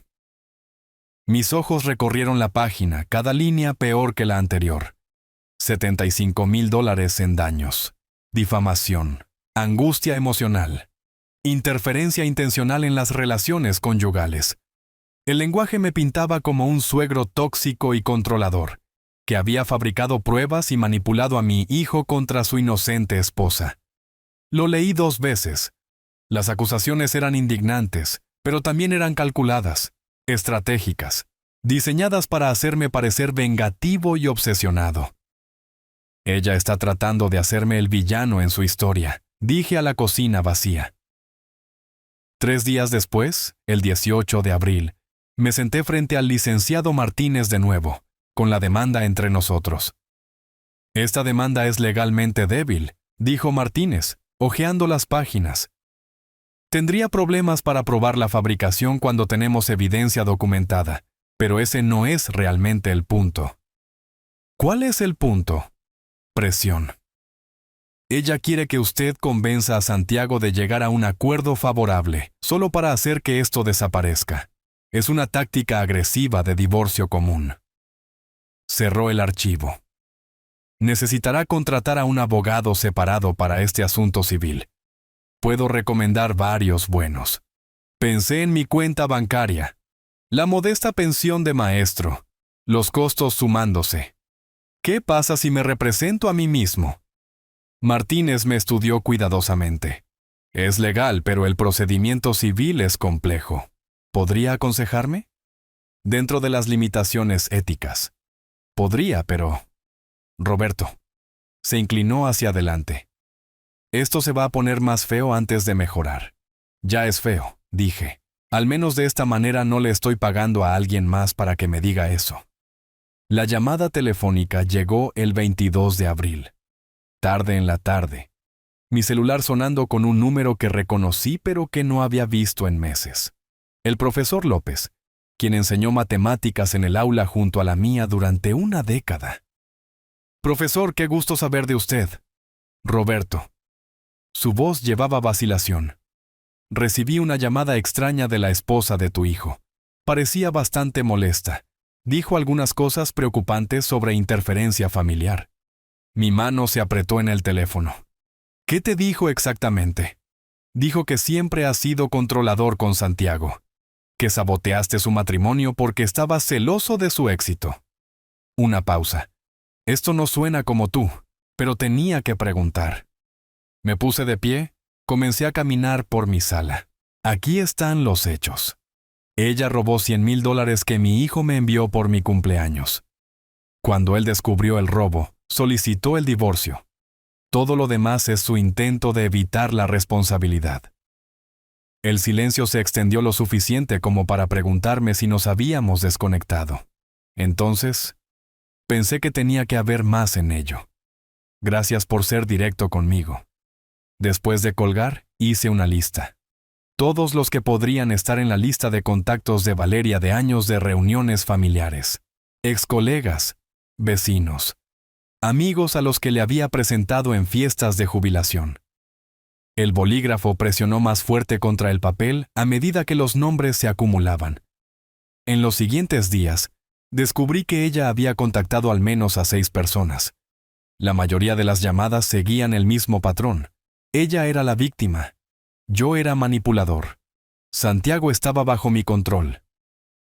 Mis ojos recorrieron la página, cada línea peor que la anterior. $75,000 en daños. Difamación. Angustia emocional. Interferencia intencional en las relaciones conyugales. El lenguaje me pintaba como un suegro tóxico y controlador, que había fabricado pruebas y manipulado a mi hijo contra su inocente esposa. Lo leí 2 veces. Las acusaciones eran indignantes, pero también eran calculadas, estratégicas, diseñadas para hacerme parecer vengativo y obsesionado. Ella está tratando de hacerme el villano en su historia, dije a la cocina vacía. 3 días después, el 18 de abril, me senté frente al licenciado Martínez de nuevo, con la demanda entre nosotros. Esta demanda es legalmente débil, dijo Martínez, hojeando las páginas. Tendría problemas para probar la fabricación cuando tenemos evidencia documentada, pero ese no es realmente el punto. ¿Cuál es el punto? Presión. Ella quiere que usted convenza a Santiago de llegar a un acuerdo favorable, solo para hacer que esto desaparezca. Es una táctica agresiva de divorcio común. Cerró el archivo. Necesitará contratar a un abogado separado para este asunto civil. Puedo recomendar varios buenos. Pensé en mi cuenta bancaria, la modesta pensión de maestro, los costos sumándose. ¿Qué pasa si me represento a mí mismo? Martínez me estudió cuidadosamente. Es legal, pero el procedimiento civil es complejo. ¿Podría aconsejarme? Dentro de las limitaciones éticas. Podría, pero... Roberto. Se inclinó hacia adelante. Esto se va a poner más feo antes de mejorar. Ya es feo, dije. Al menos de esta manera no le estoy pagando a alguien más para que me diga eso. La llamada telefónica llegó el 22 de abril. Tarde en la tarde. Mi celular sonando con un número que reconocí pero que no había visto en meses. El profesor López, quien enseñó matemáticas en el aula junto a la mía durante una década. Profesor, qué gusto saber de usted. Roberto. Su voz llevaba vacilación. Recibí una llamada extraña de la esposa de tu hijo. Parecía bastante molesta. Dijo algunas cosas preocupantes sobre interferencia familiar. Mi mano se apretó en el teléfono. ¿Qué te dijo exactamente? Dijo que siempre has sido controlador con Santiago, que saboteaste su matrimonio porque estabas celoso de su éxito. Una pausa. Esto no suena como tú, pero tenía que preguntar. Me puse de pie, comencé a caminar por mi sala. Aquí están los hechos. Ella robó $100,000 que mi hijo me envió por mi cumpleaños. Cuando él descubrió el robo, solicitó el divorcio. Todo lo demás es su intento de evitar la responsabilidad. El silencio se extendió lo suficiente como para preguntarme si nos habíamos desconectado. Entonces, pensé que tenía que haber más en ello. Gracias por ser directo conmigo. Después de colgar, hice una lista. Todos los que podrían estar en la lista de contactos de Valeria de años de reuniones familiares. Excolegas, vecinos, amigos a los que le había presentado en fiestas de jubilación. El bolígrafo presionó más fuerte contra el papel a medida que los nombres se acumulaban. En los siguientes días, descubrí que ella había contactado al menos a 6 personas. La mayoría de las llamadas seguían el mismo patrón. Ella era la víctima. Yo era manipulador. Santiago estaba bajo mi control.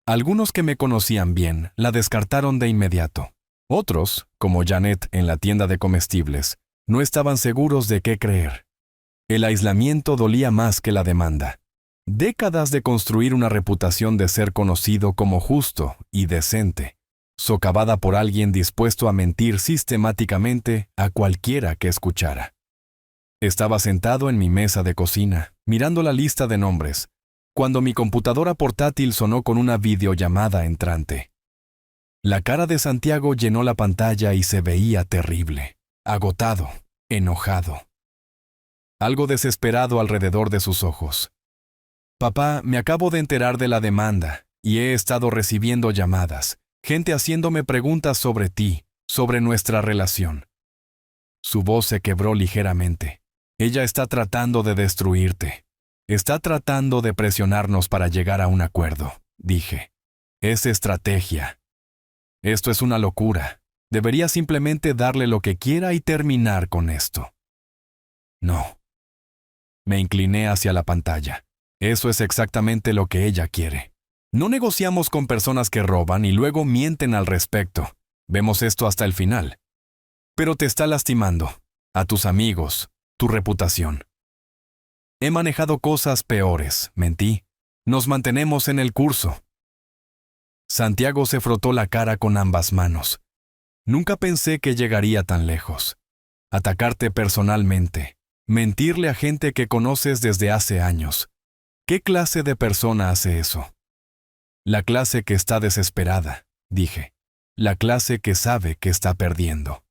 Algunos que me conocían bien la descartaron de inmediato. Otros, como Janet en la tienda de comestibles, no estaban seguros de qué creer. El aislamiento dolía más que la demanda. Décadas de construir una reputación de ser conocido como justo y decente, socavada por alguien dispuesto a mentir sistemáticamente a cualquiera que escuchara. Estaba sentado en mi mesa de cocina, mirando la lista de nombres, cuando mi computadora portátil sonó con una videollamada entrante. La cara de Santiago llenó la pantalla y se veía terrible, agotado, enojado. Algo desesperado alrededor de sus ojos. Papá, me acabo de enterar de la demanda y he estado recibiendo llamadas, gente haciéndome preguntas sobre ti, sobre nuestra relación. Su voz se quebró ligeramente. Ella está tratando de destruirte. Está tratando de presionarnos para llegar a un acuerdo, dije. Es estrategia. Esto es una locura. Debería simplemente darle lo que quiera y terminar con esto. No. Me incliné hacia la pantalla. Eso es exactamente lo que ella quiere. No negociamos con personas que roban y luego mienten al respecto. Vemos esto hasta el final. Pero te está lastimando. A tus amigos, tu reputación. He manejado cosas peores, mentí. Nos mantenemos en el curso. Santiago se frotó la cara con ambas manos. Nunca pensé que llegaría tan lejos. Atacarte personalmente. Mentirle a gente que conoces desde hace años. ¿Qué clase de persona hace eso? La clase que está desesperada, dije. La clase que sabe que está perdiendo.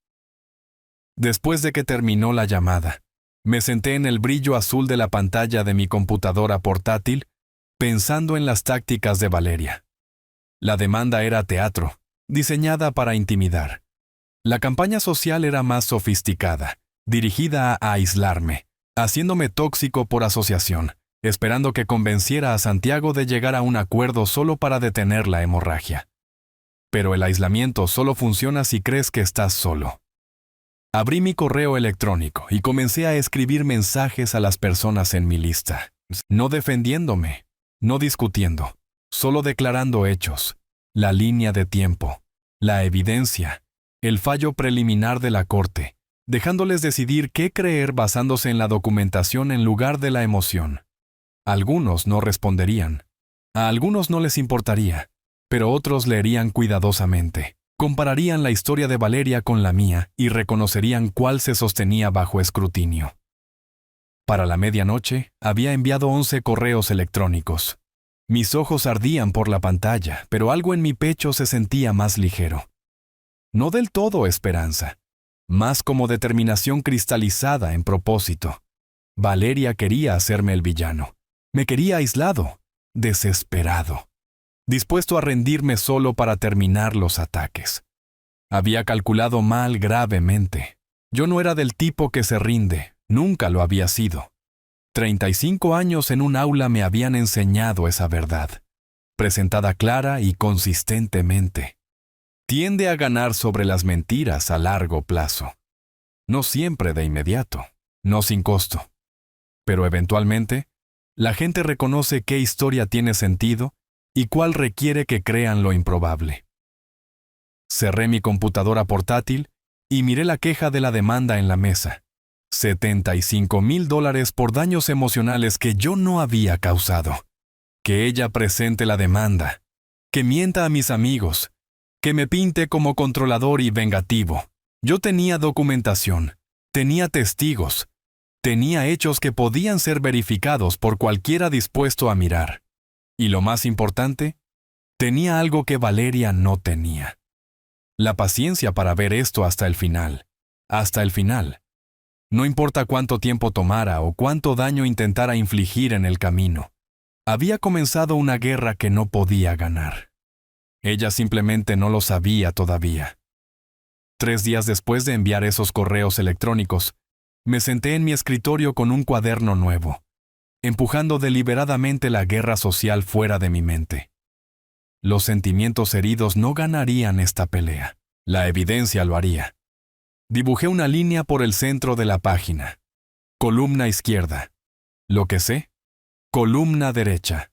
Después de que terminó la llamada, me senté en el brillo azul de la pantalla de mi computadora portátil, pensando en las tácticas de Valeria. La demanda era teatro, diseñada para intimidar. La campaña social era más sofisticada, dirigida a aislarme, haciéndome tóxico por asociación, esperando que convenciera a Santiago de llegar a un acuerdo solo para detener la hemorragia. Pero el aislamiento solo funciona si crees que estás solo. Abrí mi correo electrónico y comencé a escribir mensajes a las personas en mi lista, no defendiéndome, no discutiendo, solo declarando hechos, la línea de tiempo, la evidencia, el fallo preliminar de la corte, dejándoles decidir qué creer basándose en la documentación en lugar de la emoción. Algunos no responderían. A algunos no les importaría, pero otros leerían cuidadosamente. Compararían la historia de Valeria con la mía y reconocerían cuál se sostenía bajo escrutinio. Para la medianoche, había enviado 11 correos electrónicos. Mis ojos ardían por la pantalla, pero algo en mi pecho se sentía más ligero. No del todo esperanza, más como determinación cristalizada en propósito. Valeria quería hacerme el villano. Me quería aislado, desesperado, dispuesto a rendirme solo para terminar los ataques. Había calculado mal gravemente. Yo no era del tipo que se rinde, nunca lo había sido. 35 años en un aula me habían enseñado esa verdad, presentada clara y consistentemente. Tiende a ganar sobre las mentiras a largo plazo. No siempre de inmediato, no sin costo. Pero eventualmente, la gente reconoce qué historia tiene sentido y cuál requiere que crean lo improbable. Cerré mi computadora portátil y miré la queja de la demanda en la mesa. $75,000 por daños emocionales que yo no había causado. Que ella presente la demanda, que mienta a mis amigos, que me pinte como controlador y vengativo. Yo tenía documentación, tenía testigos, tenía hechos que podían ser verificados por cualquiera dispuesto a mirar. Y lo más importante, tenía algo que Valeria no tenía. La paciencia para ver esto hasta el final. Hasta el final. No importa cuánto tiempo tomara o cuánto daño intentara infligir en el camino. Había comenzado una guerra que no podía ganar. Ella simplemente no lo sabía todavía. 3 días después de enviar esos correos electrónicos, me senté en mi escritorio con un cuaderno nuevo, empujando deliberadamente la guerra social fuera de mi mente. Los sentimientos heridos no ganarían esta pelea. La evidencia lo haría. Dibujé una línea por el centro de la página. Columna izquierda. Lo que sé. Columna derecha.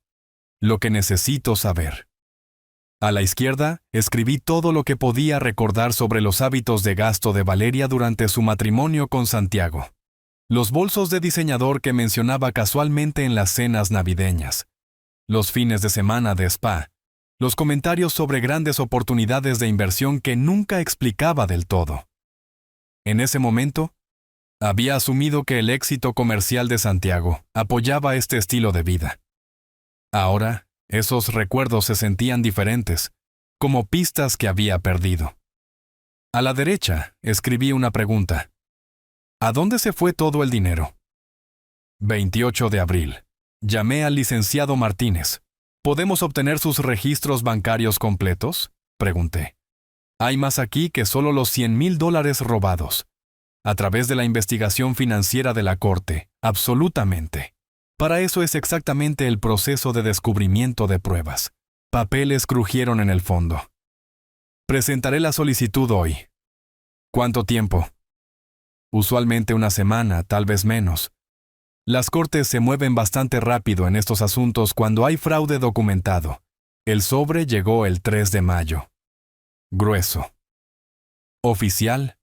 Lo que necesito saber. A la izquierda, escribí todo lo que podía recordar sobre los hábitos de gasto de Valeria durante su matrimonio con Santiago. Los bolsos de diseñador que mencionaba casualmente en las cenas navideñas. Los fines de semana de spa. Los comentarios sobre grandes oportunidades de inversión que nunca explicaba del todo. En ese momento, había asumido que el éxito comercial de Santiago apoyaba este estilo de vida. Ahora, esos recuerdos se sentían diferentes, como pistas que había perdido. A la derecha, escribí una pregunta. ¿A dónde se fue todo el dinero? 28 de abril. Llamé al licenciado Martínez. ¿Podemos obtener sus registros bancarios completos? Pregunté. Hay más aquí que solo los $100,000 robados. A través de la investigación financiera de la corte, absolutamente. Para eso es exactamente el proceso de descubrimiento de pruebas. Papeles crujieron en el fondo. Presentaré la solicitud hoy. ¿Cuánto tiempo? Usualmente una semana, tal vez menos. Las cortes se mueven bastante rápido en estos asuntos cuando hay fraude documentado. El sobre llegó el 3 de mayo. Grueso. Oficial.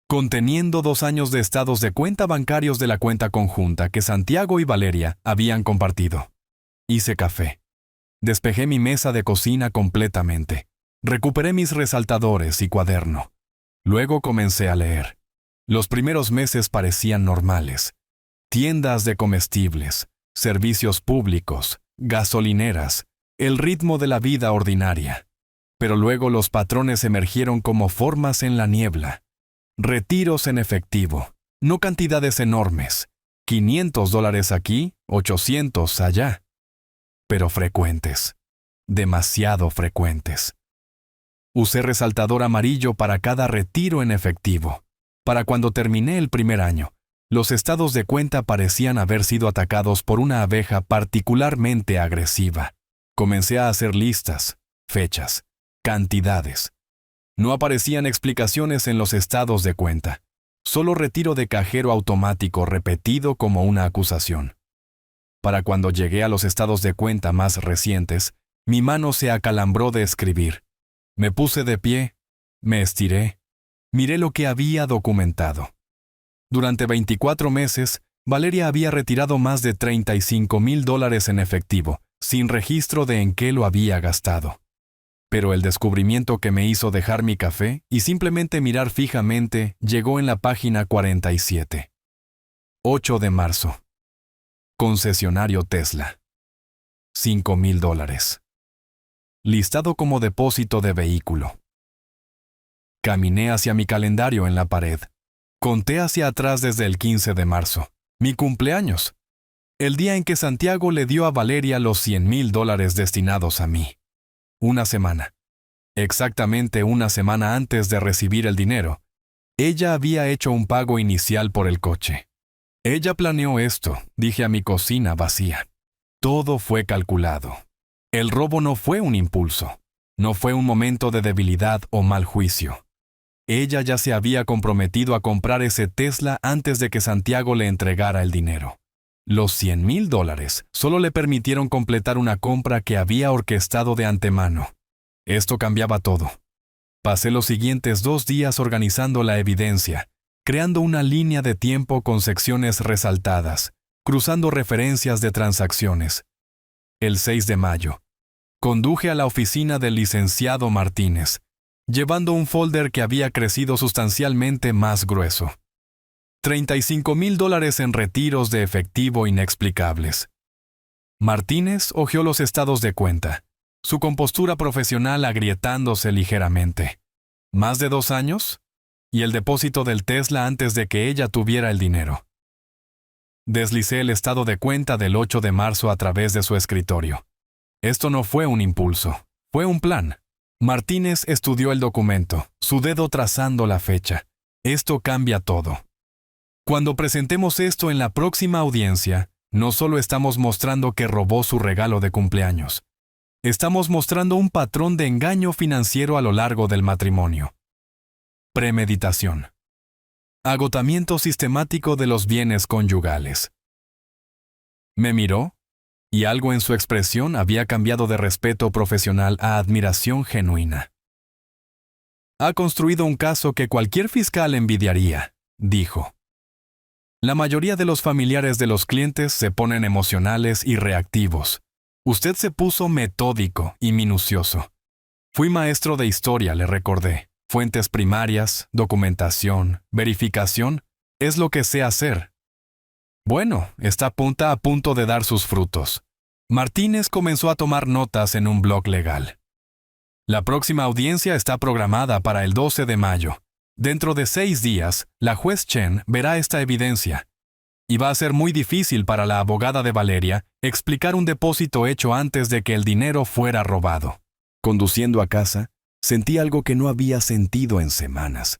Conteniendo 2 años de estados de cuenta bancarios de la cuenta conjunta que Santiago y Valeria habían compartido. Hice café. Despejé mi mesa de cocina completamente. Recuperé mis resaltadores y cuaderno. Luego comencé a leer. Los primeros meses parecían normales. Tiendas de comestibles, servicios públicos, gasolineras, el ritmo de la vida ordinaria. Pero luego los patrones emergieron como formas en la niebla. Retiros en efectivo, no cantidades enormes, $500 aquí, 800 allá, pero frecuentes, demasiado frecuentes. Usé resaltador amarillo para cada retiro en efectivo. Para cuando terminé el primer año, los estados de cuenta parecían haber sido atacados por una abeja particularmente agresiva. Comencé a hacer listas, fechas, cantidades. No aparecían explicaciones en los estados de cuenta, solo retiro de cajero automático repetido como una acusación. Para cuando llegué a los estados de cuenta más recientes, mi mano se acalambró de escribir. Me puse de pie, me estiré, miré lo que había documentado. Durante 24 meses, Valeria había retirado más de $35,000 en efectivo, sin registro de en qué lo había gastado. Pero el descubrimiento que me hizo dejar mi café y simplemente mirar fijamente llegó en la página 47. 8 de marzo. Concesionario Tesla. $5,000. Listado como depósito de vehículo. Caminé hacia mi calendario en la pared. Conté hacia atrás desde el 15 de marzo, mi cumpleaños. El día en que Santiago le dio a Valeria los $100,000 destinados a mí. Una semana. Exactamente una semana antes de recibir el dinero, ella había hecho un pago inicial por el coche. Ella planeó esto, dije a mi cocina vacía. Todo fue calculado. El robo no fue un impulso. No fue un momento de debilidad o mal juicio. Ella ya se había comprometido a comprar ese Tesla antes de que Santiago le entregara el dinero. Los $100,000 solo le permitieron completar una compra que había orquestado de antemano. Esto cambiaba todo. Pasé los siguientes 2 días organizando la evidencia, creando una línea de tiempo con secciones resaltadas, cruzando referencias de transacciones. El 6 de mayo, conduje a la oficina del licenciado Martínez, llevando un folder que había crecido sustancialmente más grueso. $35,000 en retiros de efectivo inexplicables. Martínez hojeó los estados de cuenta, su compostura profesional agrietándose ligeramente. ¿Más de 2 años? Y el depósito del Tesla antes de que ella tuviera el dinero. Deslicé el estado de cuenta del 8 de marzo a través de su escritorio. Esto no fue un impulso, fue un plan. Martínez estudió el documento, su dedo trazando la fecha. Esto cambia todo. Cuando presentemos esto en la próxima audiencia, no solo estamos mostrando que robó su regalo de cumpleaños, estamos mostrando un patrón de engaño financiero a lo largo del matrimonio. Premeditación. Agotamiento sistemático de los bienes conyugales. Me miró, y algo en su expresión había cambiado de respeto profesional a admiración genuina. Ha construido un caso que cualquier fiscal envidiaría, dijo. La mayoría de los familiares de los clientes se ponen emocionales y reactivos. Usted se puso metódico y minucioso. Fui maestro de historia, le recordé. Fuentes primarias, documentación, verificación, es lo que sé hacer. Bueno, esta punta a punto de dar sus frutos. Martínez comenzó a tomar notas en un blog legal. La próxima audiencia está programada para el 12 de mayo. Dentro de 6 días, la juez Chen verá esta evidencia. Y va a ser muy difícil para la abogada de Valeria explicar un depósito hecho antes de que el dinero fuera robado. Conduciendo a casa, sentí algo que no había sentido en semanas.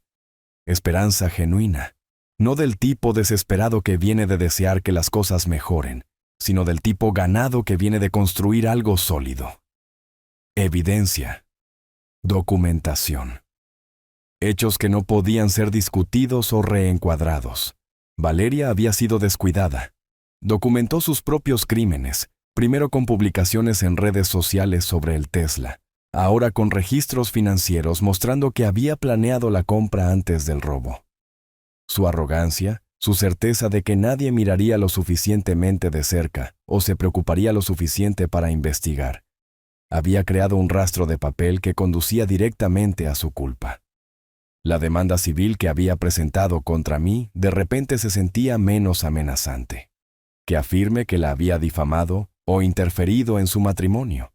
Esperanza genuina, no del tipo desesperado que viene de desear que las cosas mejoren, sino del tipo ganado que viene de construir algo sólido. Evidencia. Documentación. Hechos que no podían ser discutidos o reencuadrados. Valeria había sido descuidada. Documentó sus propios crímenes, primero con publicaciones en redes sociales sobre el Tesla, ahora con registros financieros mostrando que había planeado la compra antes del robo. Su arrogancia, su certeza de que nadie miraría lo suficientemente de cerca o se preocuparía lo suficiente para investigar, había creado un rastro de papel que conducía directamente a su culpa. La demanda civil que había presentado contra mí de repente se sentía menos amenazante. Que afirme que la había difamado o interferido en su matrimonio.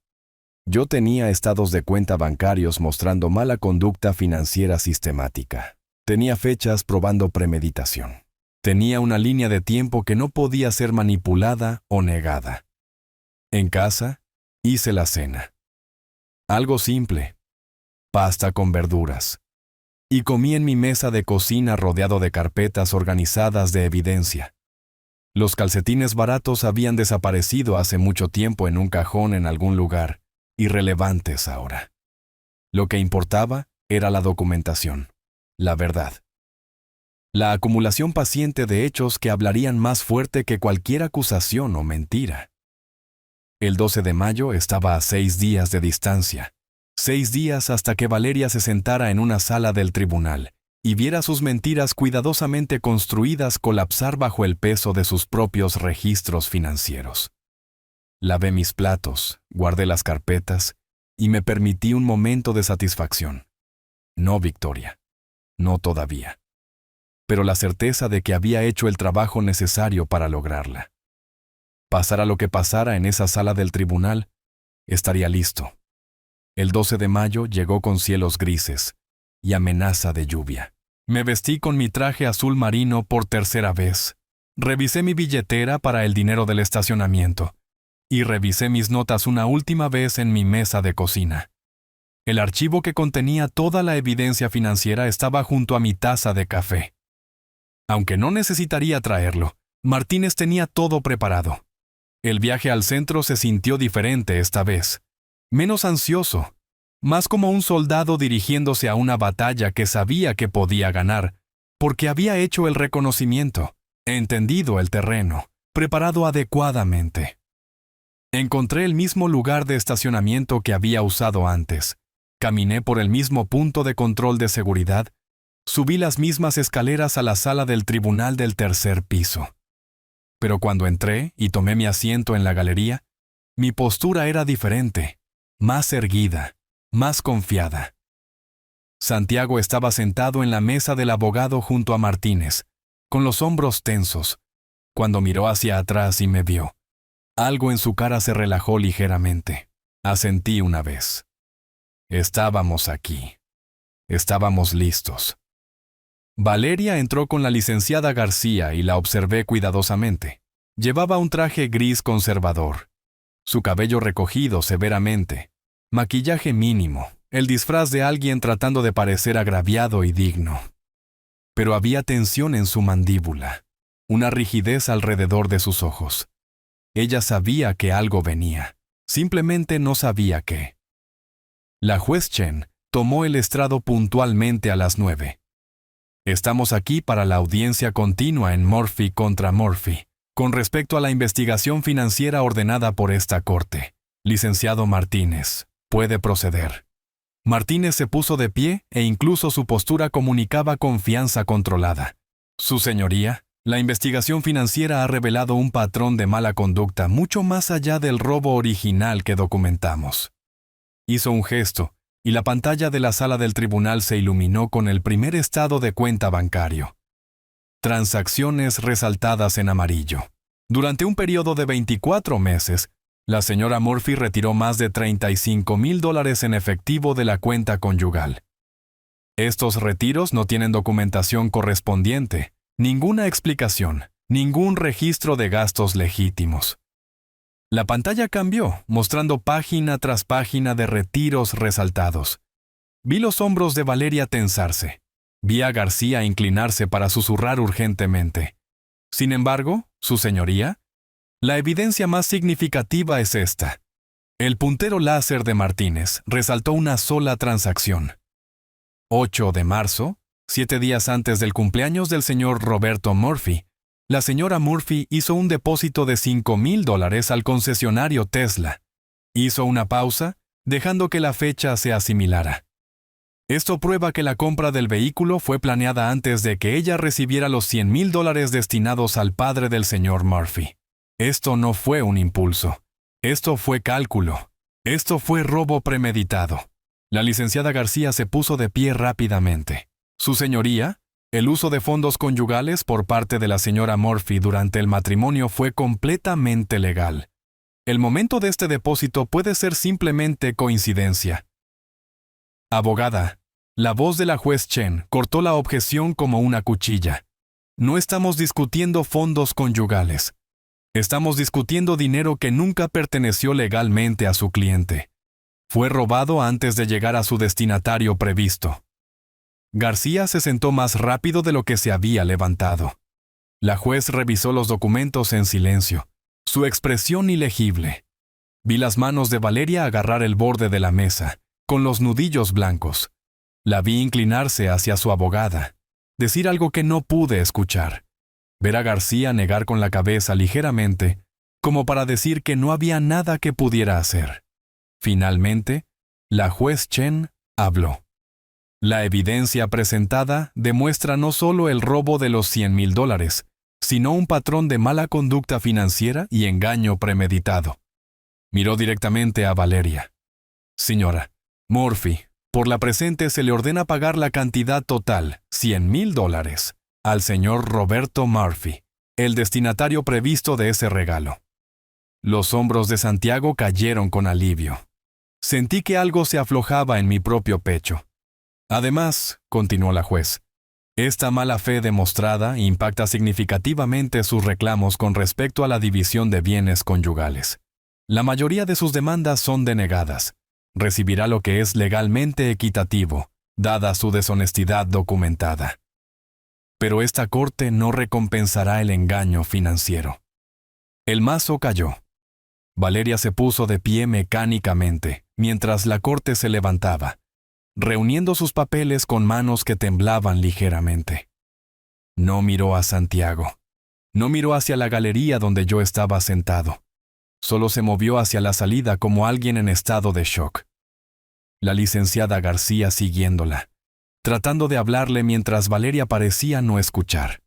Yo tenía estados de cuenta bancarios mostrando mala conducta financiera sistemática. Tenía fechas probando premeditación. Tenía una línea de tiempo que no podía ser manipulada o negada. En casa, hice la cena. Algo simple. Pasta con verduras. Y comí en mi mesa de cocina rodeado de carpetas organizadas de evidencia. Los calcetines baratos habían desaparecido hace mucho tiempo en un cajón en algún lugar, irrelevantes ahora. Lo que importaba era la documentación, la verdad. La acumulación paciente de hechos que hablarían más fuerte que cualquier acusación o mentira. El 12 de mayo estaba a 6 días de distancia. 6 días hasta que Valeria se sentara en una sala del tribunal y viera sus mentiras cuidadosamente construidas colapsar bajo el peso de sus propios registros financieros. Lavé mis platos, guardé las carpetas y me permití un momento de satisfacción. No victoria, no todavía, pero la certeza de que había hecho el trabajo necesario para lograrla. Pasara lo que pasara en esa sala del tribunal, estaría listo. El 12 de mayo llegó con cielos grises y amenaza de lluvia. Me vestí con mi traje azul marino por tercera vez. Revisé mi billetera para el dinero del estacionamiento y revisé mis notas una última vez en mi mesa de cocina. El archivo que contenía toda la evidencia financiera estaba junto a mi taza de café. Aunque no necesitaría traerlo, Martínez tenía todo preparado. El viaje al centro se sintió diferente esta vez. Menos ansioso, más como un soldado dirigiéndose a una batalla que sabía que podía ganar, porque había hecho el reconocimiento, entendido el terreno, preparado adecuadamente. Encontré el mismo lugar de estacionamiento que había usado antes. Caminé por el mismo punto de control de seguridad. Subí las mismas escaleras a la sala del tribunal del tercer piso. Pero cuando entré y tomé mi asiento en la galería, mi postura era diferente, más erguida, más confiada. Santiago estaba sentado en la mesa del abogado junto a Martínez, con los hombros tensos. Cuando miró hacia atrás y me vio, algo en su cara se relajó ligeramente. Asentí una vez. Estábamos aquí. Estábamos listos. Valeria entró con la licenciada García y la observé cuidadosamente. Llevaba un traje gris conservador, su cabello recogido severamente, maquillaje mínimo, el disfraz de alguien tratando de parecer agraviado y digno. Pero había tensión en su mandíbula, una rigidez alrededor de sus ojos. Ella sabía que algo venía, simplemente no sabía qué. La juez Chen tomó el estrado puntualmente a las 9. Estamos aquí para la audiencia continua en Murphy contra Murphy, con respecto a la investigación financiera ordenada por esta corte. Licenciado Martínez, puede proceder. Martínez se puso de pie e incluso su postura comunicaba confianza controlada. Su señoría, la investigación financiera ha revelado un patrón de mala conducta mucho más allá del robo original que documentamos. Hizo un gesto, y la pantalla de la sala del tribunal se iluminó con el primer estado de cuenta bancario. Transacciones resaltadas en amarillo. Durante un periodo de 24 meses, la señora Murphy retiró más de $35,000 en efectivo de la cuenta conyugal. Estos retiros no tienen documentación correspondiente, ninguna explicación, ningún registro de gastos legítimos. La pantalla cambió, mostrando página tras página de retiros resaltados. Vi los hombros de Valeria tensarse. Vi a García inclinarse para susurrar urgentemente. Sin embargo, su señoría, la evidencia más significativa es esta. El puntero láser de Martínez resaltó una sola transacción. 8 de marzo, 7 días antes del cumpleaños del señor Roberto Murphy, la señora Murphy hizo un depósito de $5,000 al concesionario Tesla. Hizo una pausa, dejando que la fecha se asimilara. Esto prueba que la compra del vehículo fue planeada antes de que ella recibiera los $100,000 destinados al padre del señor Murphy. Esto no fue un impulso. Esto fue cálculo. Esto fue robo premeditado. La licenciada García se puso de pie rápidamente. Su señoría, el uso de fondos conyugales por parte de la señora Murphy durante el matrimonio fue completamente legal. El momento de este depósito puede ser simplemente coincidencia. Abogada, la voz de la juez Chen cortó la objeción como una cuchilla. No estamos discutiendo fondos conyugales. Estamos discutiendo dinero que nunca perteneció legalmente a su cliente. Fue robado antes de llegar a su destinatario previsto. García se sentó más rápido de lo que se había levantado. La juez revisó los documentos en silencio, su expresión ilegible. Vi las manos de Valeria agarrar el borde de la mesa, con los nudillos blancos. La vi inclinarse hacia su abogada, decir algo que no pude escuchar. Ver a García negar con la cabeza ligeramente, como para decir que no había nada que pudiera hacer. Finalmente, la juez Chen habló. La evidencia presentada demuestra no solo el robo de los $100,000, sino un patrón de mala conducta financiera y engaño premeditado. Miró directamente a Valeria. Señora, Murphy, por la presente se le ordena pagar la cantidad total, $100,000, al señor Roberto Murphy, el destinatario previsto de ese regalo. Los hombros de Santiago cayeron con alivio. Sentí que algo se aflojaba en mi propio pecho. Además, continuó la juez, esta mala fe demostrada impacta significativamente sus reclamos con respecto a la división de bienes conyugales. La mayoría de sus demandas son denegadas. Recibirá lo que es legalmente equitativo, dada su deshonestidad documentada. Pero esta corte no recompensará el engaño financiero. El mazo cayó. Valeria se puso de pie mecánicamente, mientras la corte se levantaba, reuniendo sus papeles con manos que temblaban ligeramente. No miró a Santiago. No miró hacia la galería donde yo estaba sentado. Solo se movió hacia la salida como alguien en estado de shock. La licenciada García siguiéndola, tratando de hablarle mientras Valeria parecía no escuchar.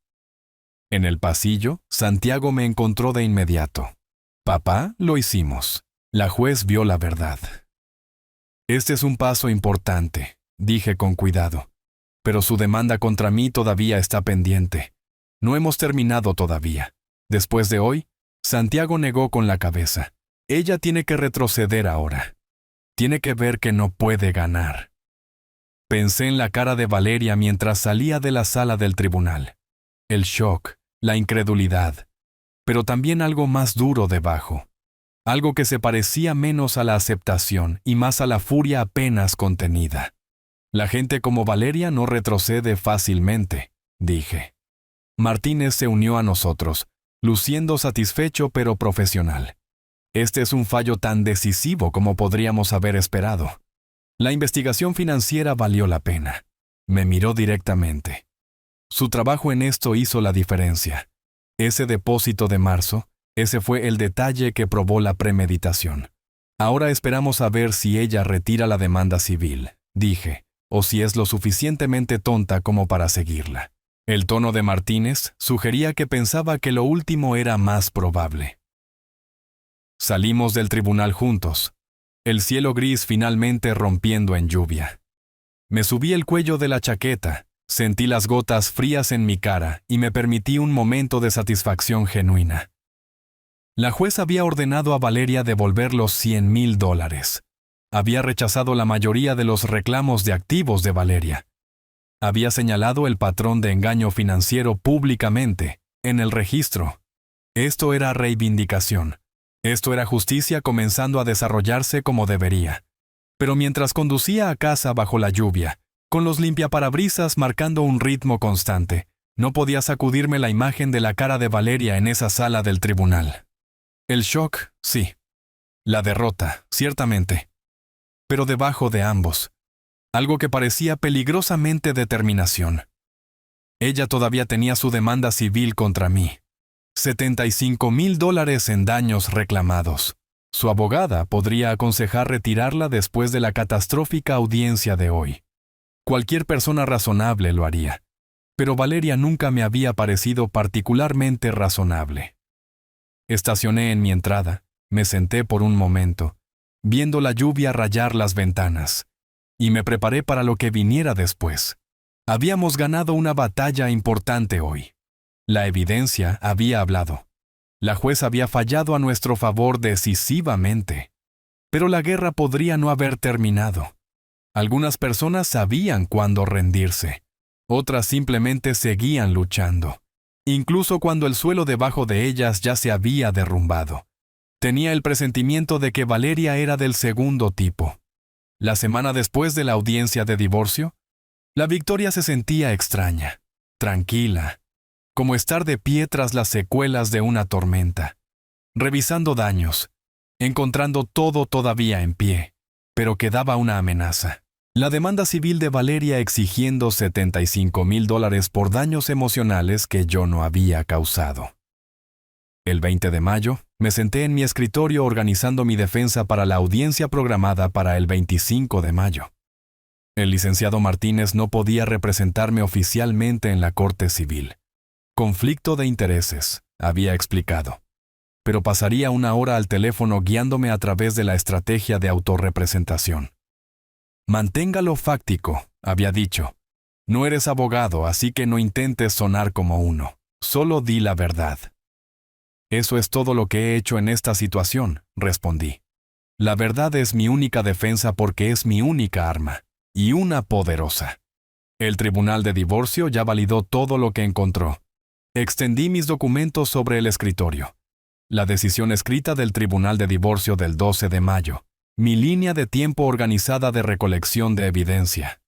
En el pasillo, Santiago me encontró de inmediato. Papá, lo hicimos. La juez vio la verdad. Este es un paso importante, dije con cuidado. Pero su demanda contra mí todavía está pendiente. No hemos terminado todavía. Después de hoy, Santiago negó con la cabeza. Ella tiene que retroceder ahora. Tiene que ver que no puede ganar. Pensé en la cara de Valeria mientras salía de la sala del tribunal. El shock, la incredulidad, pero también algo más duro debajo. Algo que se parecía menos a la aceptación y más a la furia apenas contenida. La gente como Valeria no retrocede fácilmente, dije. Martínez se unió a nosotros, luciendo satisfecho pero profesional. Este es un fallo tan decisivo como podríamos haber esperado. La investigación financiera valió la pena. Me miró directamente. Su trabajo en esto hizo la diferencia. Ese depósito de marzo, ese fue el detalle que probó la premeditación. Ahora esperamos a ver si ella retira la demanda civil, dije, o si es lo suficientemente tonta como para seguirla. El tono de Martínez sugería que pensaba que lo último era más probable. Salimos del tribunal juntos, el cielo gris finalmente rompiendo en lluvia. Me subí el cuello de la chaqueta, sentí las gotas frías en mi cara y me permití un momento de satisfacción genuina. La juez había ordenado a Valeria devolver los $100,000. Había rechazado la mayoría de los reclamos de activos de Valeria. Había señalado el patrón de engaño financiero públicamente, en el registro. Esto era reivindicación. Esto era justicia comenzando a desarrollarse como debería. Pero mientras conducía a casa bajo la lluvia, con los limpiaparabrisas marcando un ritmo constante, no podía sacudirme la imagen de la cara de Valeria en esa sala del tribunal. El shock, sí. La derrota, ciertamente. Pero debajo de ambos, algo que parecía peligrosamente determinación. Ella todavía tenía su demanda civil contra mí. $75,000 en daños reclamados. Su abogada podría aconsejar retirarla después de la catastrófica audiencia de hoy. Cualquier persona razonable lo haría. Pero Valeria nunca me había parecido particularmente razonable. Estacioné en mi entrada, me senté por un momento, viendo la lluvia rayar las ventanas, y me preparé para lo que viniera después. Habíamos ganado una batalla importante hoy. La evidencia había hablado. La juez había fallado a nuestro favor decisivamente. Pero la guerra podría no haber terminado. Algunas personas sabían cuándo rendirse. Otras simplemente seguían luchando. Incluso cuando el suelo debajo de ellas ya se había derrumbado. Tenía el presentimiento de que Valeria era del segundo tipo. La semana después de la audiencia de divorcio, la victoria se sentía extraña, tranquila, como estar de pie tras las secuelas de una tormenta, revisando daños, encontrando todo todavía en pie, pero quedaba una amenaza. La demanda civil de Valeria exigiendo $75,000 por daños emocionales que yo no había causado. El 20 de mayo, me senté en mi escritorio organizando mi defensa para la audiencia programada para el 25 de mayo. El licenciado Martínez no podía representarme oficialmente en la corte civil. Conflicto de intereses, había explicado. pero pasaría 1 hora al teléfono guiándome a través de la estrategia de autorrepresentación. Manténgalo fáctico, había dicho. No eres abogado, así que no intentes sonar como uno. Solo di la verdad. Eso es todo lo que he hecho en esta situación, respondí. La verdad es mi única defensa porque es mi única arma, y una poderosa. El tribunal de divorcio ya validó todo lo que encontró. Extendí mis documentos sobre el escritorio. La decisión escrita del tribunal de divorcio del 12 de mayo. Mi línea de tiempo organizada de recolección de evidencia.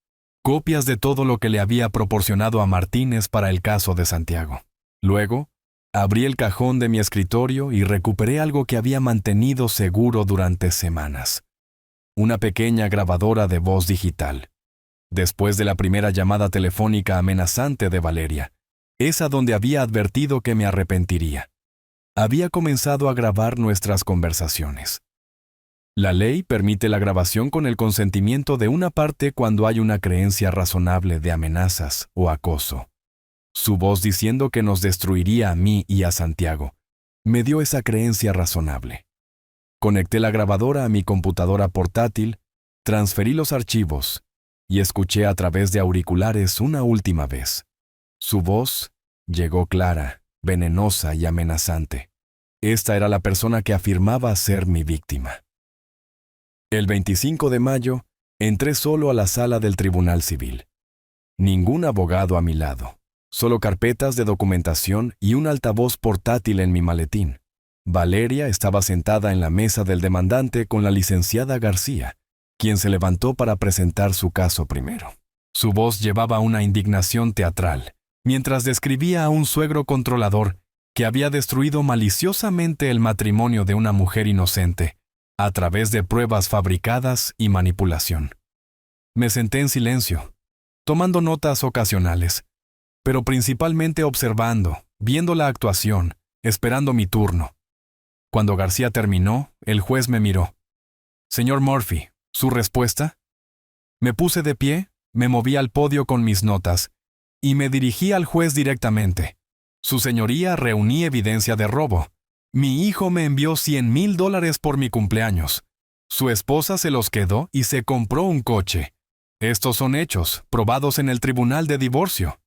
Copias de todo lo que le había proporcionado a Martínez para el caso de Santiago. Luego, abrí el cajón de mi escritorio y recuperé algo que había mantenido seguro durante semanas. Una pequeña grabadora de voz digital. Después de la primera llamada telefónica amenazante de Valeria, esa donde había advertido que me arrepentiría, había comenzado a grabar nuestras conversaciones. La ley permite la grabación con el consentimiento de una parte cuando hay una creencia razonable de amenazas o acoso. Su voz diciendo que nos destruiría a mí y a Santiago me dio esa creencia razonable. Conecté la grabadora a mi computadora portátil, transferí los archivos y escuché a través de auriculares una última vez. Su voz llegó clara, venenosa y amenazante. Esta era la persona que afirmaba ser mi víctima. El 25 de mayo, entré solo a la sala del Tribunal Civil. Ningún abogado a mi lado, solo carpetas de documentación y un altavoz portátil en mi maletín. Valeria estaba sentada en la mesa del demandante con la licenciada García, quien se levantó para presentar su caso primero. Su voz llevaba una indignación teatral, mientras describía a un suegro controlador que había destruido maliciosamente el matrimonio de una mujer inocente, a través de pruebas fabricadas y manipulación. Me senté en silencio, tomando notas ocasionales, pero principalmente observando, viendo la actuación, esperando mi turno. Cuando García terminó, el juez me miró. «Señor Murphy, ¿su respuesta?» Me puse de pie, me moví al podio con mis notas y me dirigí al juez directamente. «Su señoría, reuní evidencia de robo. Mi hijo me envió $100,000 por mi cumpleaños. Su esposa se los quedó y se compró un coche. Estos son hechos, probados en el tribunal de divorcio».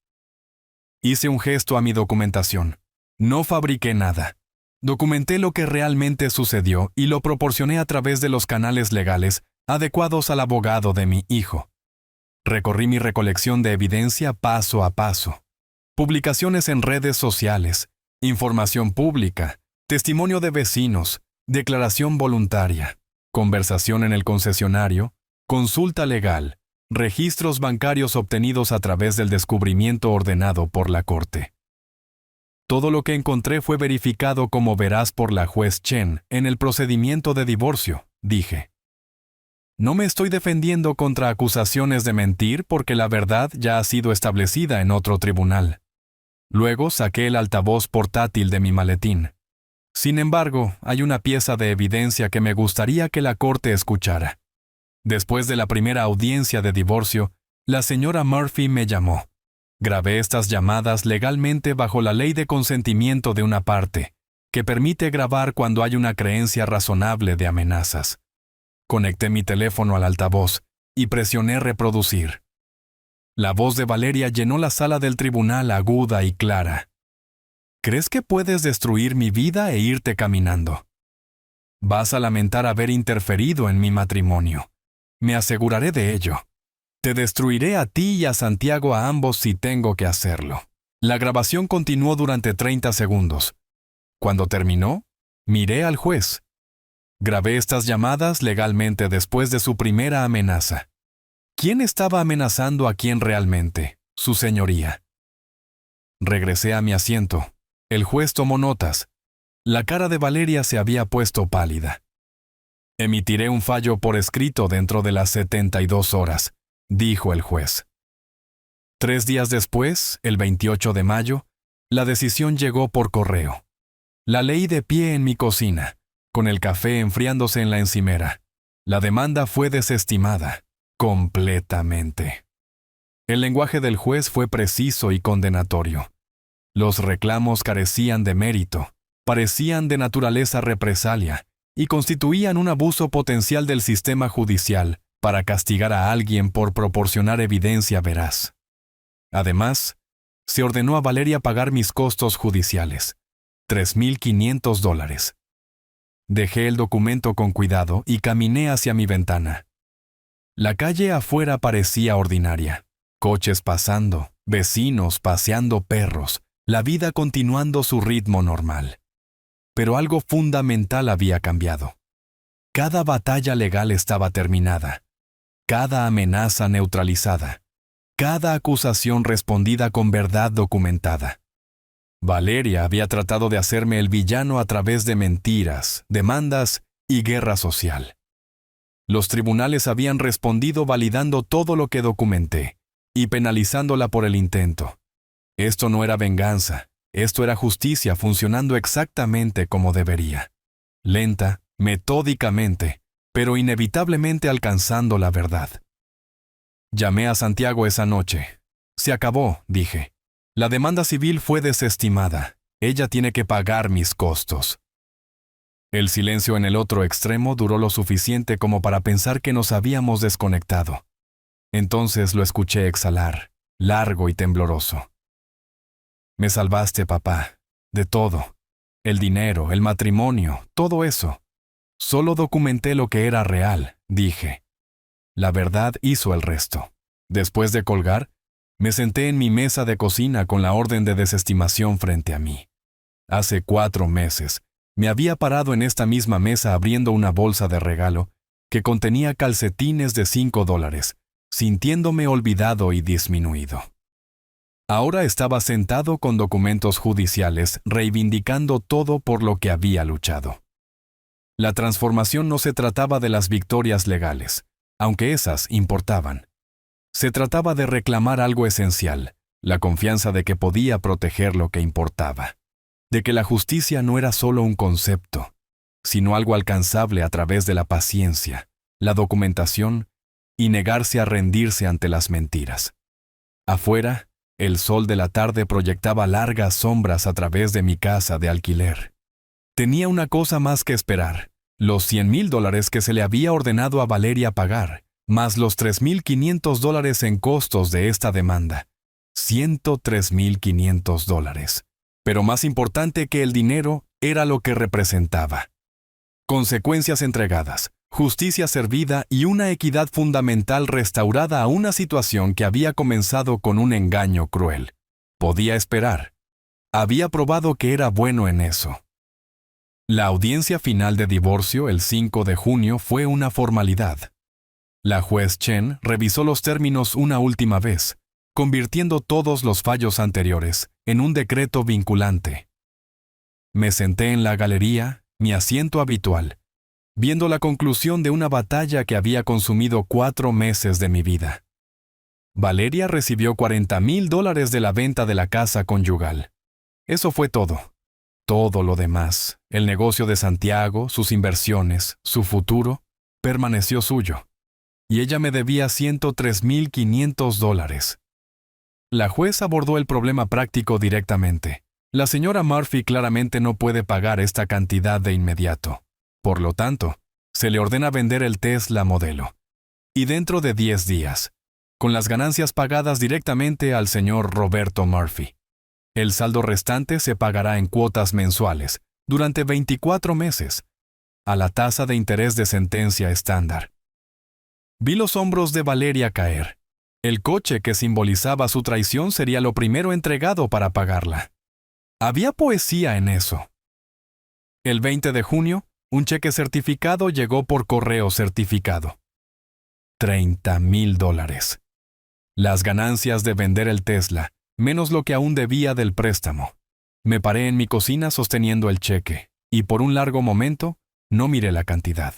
Hice un gesto a mi documentación. No fabriqué nada. Documenté lo que realmente sucedió y lo proporcioné a través de los canales legales adecuados al abogado de mi hijo. Recorrí mi recolección de evidencia paso a paso. Publicaciones en redes sociales, información pública, testimonio de vecinos, declaración voluntaria, conversación en el concesionario, consulta legal, registros bancarios obtenidos a través del descubrimiento ordenado por la Corte. Todo lo que encontré fue verificado como veraz por la juez Chen en el procedimiento de divorcio, dije. No me estoy defendiendo contra acusaciones de mentir porque la verdad ya ha sido establecida en otro tribunal. Luego saqué el altavoz portátil de mi maletín. Sin embargo, hay una pieza de evidencia que me gustaría que la corte escuchara. Después de la primera audiencia de divorcio, la señora Murphy me llamó. Grabé estas llamadas legalmente bajo la ley de consentimiento de una parte, que permite grabar cuando hay una creencia razonable de amenazas. Conecté mi teléfono al altavoz y presioné reproducir. La voz de Valeria llenó la sala del tribunal aguda y clara. ¿Crees que puedes destruir mi vida e irte caminando? Vas a lamentar haber interferido en mi matrimonio. Me aseguraré de ello. Te destruiré a ti y a Santiago a ambos si tengo que hacerlo. La grabación continuó durante 30 segundos. Cuando terminó, miré al juez. Grabé estas llamadas legalmente después de su primera amenaza. ¿Quién estaba amenazando a quién realmente? Su señoría. Regresé a mi asiento. El juez tomó notas. La cara de Valeria se había puesto pálida. Emitiré un fallo por escrito dentro de las 72 horas, dijo el juez. 3 días después, el 28 de mayo, la decisión llegó por correo. La leí de pie en mi cocina, con el café enfriándose en la encimera. La demanda fue desestimada, completamente. El lenguaje del juez fue preciso y condenatorio. Los reclamos carecían de mérito. parecían de naturaleza represalia y constituían un abuso potencial del sistema judicial para castigar a alguien por proporcionar evidencia veraz. Además, se ordenó a Valeria pagar mis costos judiciales, $3,500. Dejé el documento con cuidado y caminé hacia mi ventana. La calle afuera parecía ordinaria. Coches pasando, vecinos paseando perros, la vida continuando su ritmo normal. Pero algo fundamental había cambiado. Cada batalla legal estaba terminada, cada amenaza neutralizada, cada acusación respondida con verdad documentada. Valeria había tratado de hacerme el villano a través de mentiras, demandas y guerra social. Los tribunales habían respondido validando todo lo que documenté y penalizándola por el intento. Esto no era venganza, esto era justicia funcionando exactamente como debería. Lenta, metódicamente, pero inevitablemente alcanzando la verdad. Llamé a Santiago esa noche. Se acabó, dije. La demanda civil fue desestimada. Ella tiene que pagar mis costos. El silencio en el otro extremo duró lo suficiente como para pensar que nos habíamos desconectado. Entonces lo escuché exhalar, largo y tembloroso. Me salvaste, papá, de todo. El dinero, el matrimonio, todo eso. Solo documenté lo que era real, dije. La verdad hizo el resto. Después de colgar, me senté en mi mesa de cocina con la orden de desestimación frente a mí. Hace 4 meses, me había parado en esta misma mesa abriendo una bolsa de regalo que contenía calcetines de $5, sintiéndome olvidado y disminuido. Ahora estaba sentado con documentos judiciales, reivindicando todo por lo que había luchado. La transformación no se trataba de las victorias legales, aunque esas importaban. Se trataba de reclamar algo esencial, la confianza de que podía proteger lo que importaba, de que la justicia no era solo un concepto, sino algo alcanzable a través de la paciencia, la documentación y negarse a rendirse ante las mentiras. Afuera, el sol de la tarde proyectaba largas sombras a través de mi casa de alquiler. Tenía una cosa más que esperar, los $100,000 que se le había ordenado a Valeria pagar, más los $3,500 en costos de esta demanda. $103,500. Pero más importante que el dinero era lo que representaba. Consecuencias entregadas, justicia servida y una equidad fundamental restaurada a una situación que había comenzado con un engaño cruel. Podía esperar. Había probado que era bueno en eso. La audiencia final de divorcio el 5 de junio fue una formalidad. La juez Chen revisó los términos una última vez, convirtiendo todos los fallos anteriores en un decreto vinculante. Me senté en la galería, mi asiento habitual, viendo la conclusión de una batalla que había consumido 4 meses de mi vida. Valeria recibió $40,000 de la venta de la casa conyugal. Eso fue todo. Todo lo demás, el negocio de Santiago, sus inversiones, su futuro, permaneció suyo. Y ella me debía $103,500. La juez abordó el problema práctico directamente. La señora Murphy claramente no puede pagar esta cantidad de inmediato. Por lo tanto, se le ordena vender el Tesla modelo. Y dentro de 10 días, con las ganancias pagadas directamente al señor Roberto Murphy. El saldo restante se pagará en cuotas mensuales, durante 24 meses, a la tasa de interés de sentencia estándar. Vi los hombros de Valeria caer. El coche que simbolizaba su traición sería lo primero entregado para pagarla. Había poesía en eso. El 20 de junio, un cheque certificado llegó por correo certificado. $30,000. Las ganancias de vender el Tesla, menos lo que aún debía del préstamo. Me paré en mi cocina sosteniendo el cheque, y por un largo momento no miré la cantidad.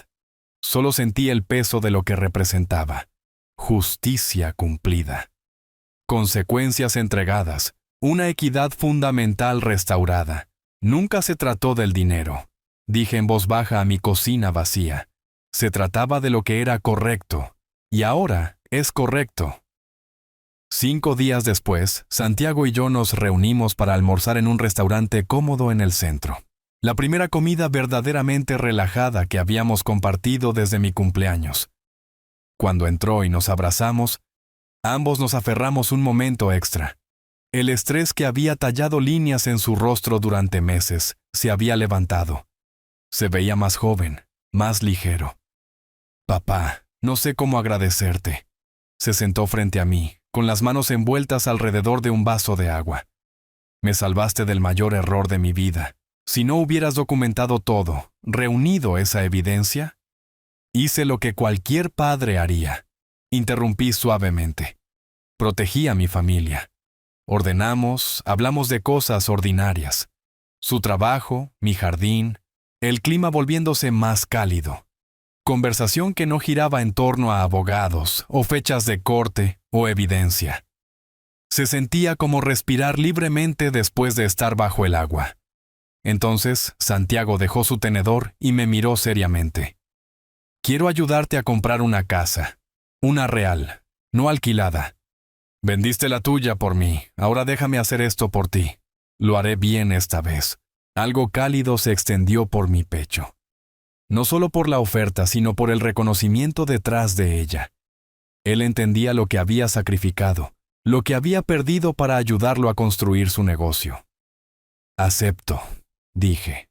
Solo sentí el peso de lo que representaba. Justicia cumplida. Consecuencias entregadas. Una equidad fundamental restaurada. Nunca se trató del dinero. Dije en voz baja a mi cocina vacía. Se trataba de lo que era correcto. Y ahora es correcto. 5 días después, Santiago y yo nos reunimos para almorzar en un restaurante cómodo en el centro. La primera comida verdaderamente relajada que habíamos compartido desde mi cumpleaños. Cuando entró y nos abrazamos, ambos nos aferramos un momento extra. El estrés que había tallado líneas en su rostro durante meses se había levantado. Se veía más joven, más ligero. Papá, no sé cómo agradecerte. Se sentó frente a mí, con las manos envueltas alrededor de un vaso de agua. Me salvaste del mayor error de mi vida. Si no hubieras documentado todo, reunido esa evidencia, hice lo que cualquier padre haría. Interrumpí suavemente. Protegí a mi familia. Ordenamos, hablamos de cosas ordinarias. Su trabajo, mi jardín, el clima volviéndose más cálido. Conversación que no giraba en torno a abogados, o fechas de corte, o evidencia. Se sentía como respirar libremente después de estar bajo el agua. Entonces, Santiago dejó su tenedor y me miró seriamente. Quiero ayudarte a comprar una casa. Una real, no alquilada. Vendiste la tuya por mí, ahora déjame hacer esto por ti. Lo haré bien esta vez. Algo cálido se extendió por mi pecho. No solo por la oferta, sino por el reconocimiento detrás de ella. Él entendía lo que había sacrificado, lo que había perdido para ayudarlo a construir su negocio. Acepto, dije,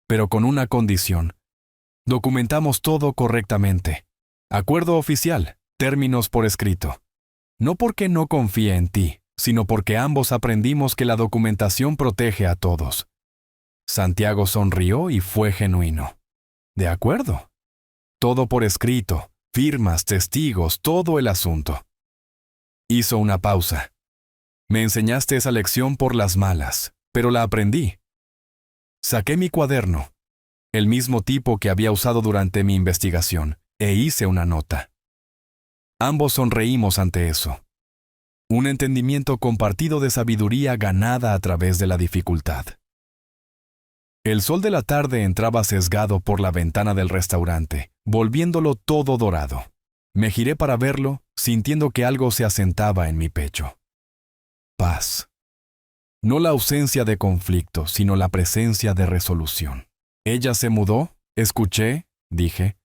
pero con una condición. Documentamos todo correctamente. Acuerdo oficial, términos por escrito. No porque no confíe en ti, sino porque ambos aprendimos que la documentación protege a todos. Santiago sonrió y fue genuino. De acuerdo. Todo por escrito, firmas, testigos, todo el asunto. Hizo una pausa. Me enseñaste esa lección por las malas, pero la aprendí. Saqué mi cuaderno, el mismo tipo que había usado durante mi investigación, e hice una nota. Ambos sonreímos ante eso. Un entendimiento compartido de sabiduría ganada a través de la dificultad. El sol de la tarde entraba sesgado por la ventana del restaurante, volviéndolo todo dorado. Me giré para verlo, sintiendo que algo se asentaba en mi pecho. Paz. No la ausencia de conflicto, sino la presencia de resolución. Ella se mudó, escuché, dije,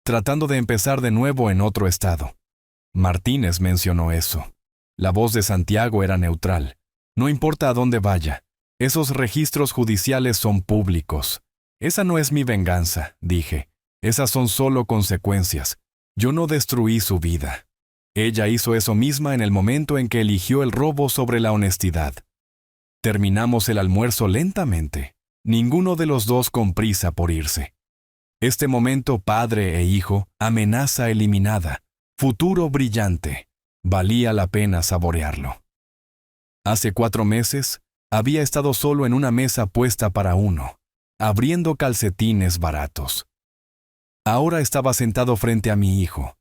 tratando de empezar de nuevo en otro estado. Martínez mencionó eso. La voz de Santiago era neutral. No importa a dónde vaya, esos registros judiciales son públicos. Esa no es mi venganza, dije. Esas son solo consecuencias. Yo no destruí su vida. Ella hizo eso misma en el momento en que eligió el robo sobre la honestidad. Terminamos el almuerzo lentamente, ninguno de los dos con prisa por irse. Este momento padre e hijo, amenaza eliminada, futuro brillante, valía la pena saborearlo. Hace 4 meses, había estado solo en una mesa puesta para uno, abriendo calcetines baratos. Ahora estaba sentado frente a mi hijo,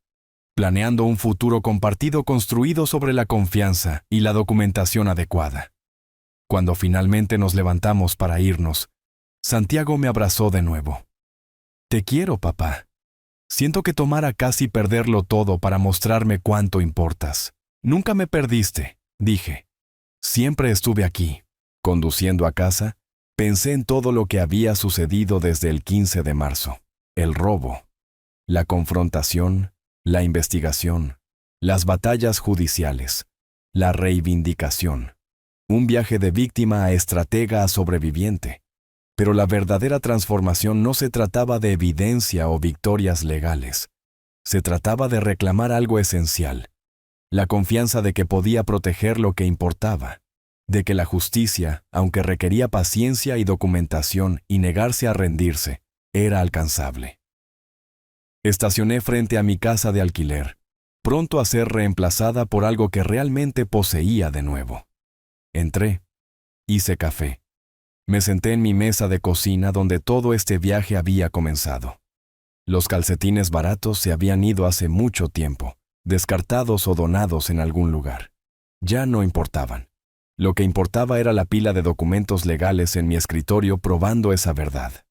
planeando un futuro compartido construido sobre la confianza y la documentación adecuada. Cuando finalmente nos levantamos para irnos, Santiago me abrazó de nuevo. Te quiero, papá. Siento que tomara casi perderlo todo para mostrarme cuánto importas. Nunca me perdiste, dije. Siempre estuve aquí. Conduciendo a casa, pensé en todo lo que había sucedido desde el 15 de marzo. El robo, la confrontación, la investigación, las batallas judiciales, la reivindicación. Un viaje de víctima a estratega a sobreviviente. Pero la verdadera transformación no se trataba de evidencia o victorias legales. Se trataba de reclamar algo esencial. La confianza de que podía proteger lo que importaba. De que la justicia, aunque requería paciencia y documentación y negarse a rendirse, era alcanzable. Estacioné frente a mi casa de alquiler, pronto a ser reemplazada por algo que realmente poseía de nuevo. Entré, hice café. Me senté en mi mesa de cocina donde todo este viaje había comenzado. Los calcetines baratos se habían ido hace mucho tiempo, descartados o donados en algún lugar. Ya no importaban. Lo que importaba era la pila de documentos legales en mi escritorio probando esa verdad.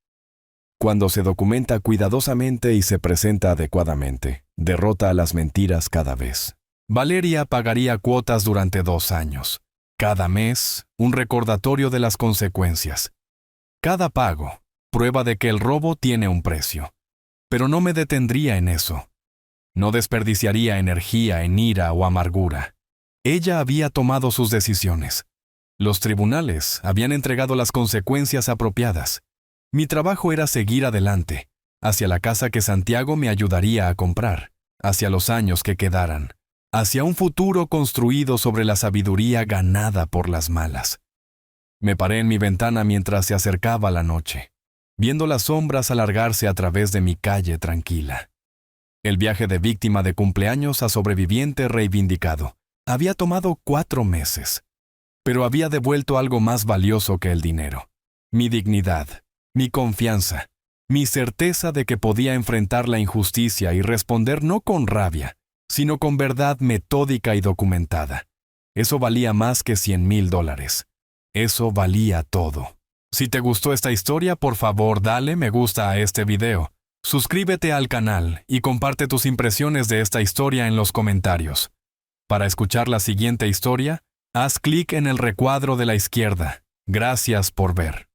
Cuando se documenta cuidadosamente y se presenta adecuadamente, derrota a las mentiras cada vez. Valeria pagaría cuotas durante 2 años. Cada mes, un recordatorio de las consecuencias. Cada pago, prueba de que el robo tiene un precio. Pero no me detendría en eso. No desperdiciaría energía en ira o amargura. Ella había tomado sus decisiones. Los tribunales habían entregado las consecuencias apropiadas. Mi trabajo era seguir adelante, hacia la casa que Santiago me ayudaría a comprar, hacia los años que quedaran, hacia un futuro construido sobre la sabiduría ganada por las malas. Me paré en mi ventana mientras se acercaba la noche, viendo las sombras alargarse a través de mi calle tranquila. El viaje de víctima de cumpleaños a sobreviviente reivindicado había tomado 4 meses, pero había devuelto algo más valioso que el dinero: mi dignidad, mi confianza, mi certeza de que podía enfrentar la injusticia y responder no con rabia, sino con verdad metódica y documentada. Eso valía más que $100,000. Eso valía todo. Si te gustó esta historia, por favor, dale me gusta a este video. Suscríbete al canal y comparte tus impresiones de esta historia en los comentarios. Para escuchar la siguiente historia, haz clic en el recuadro de la izquierda. Gracias por ver.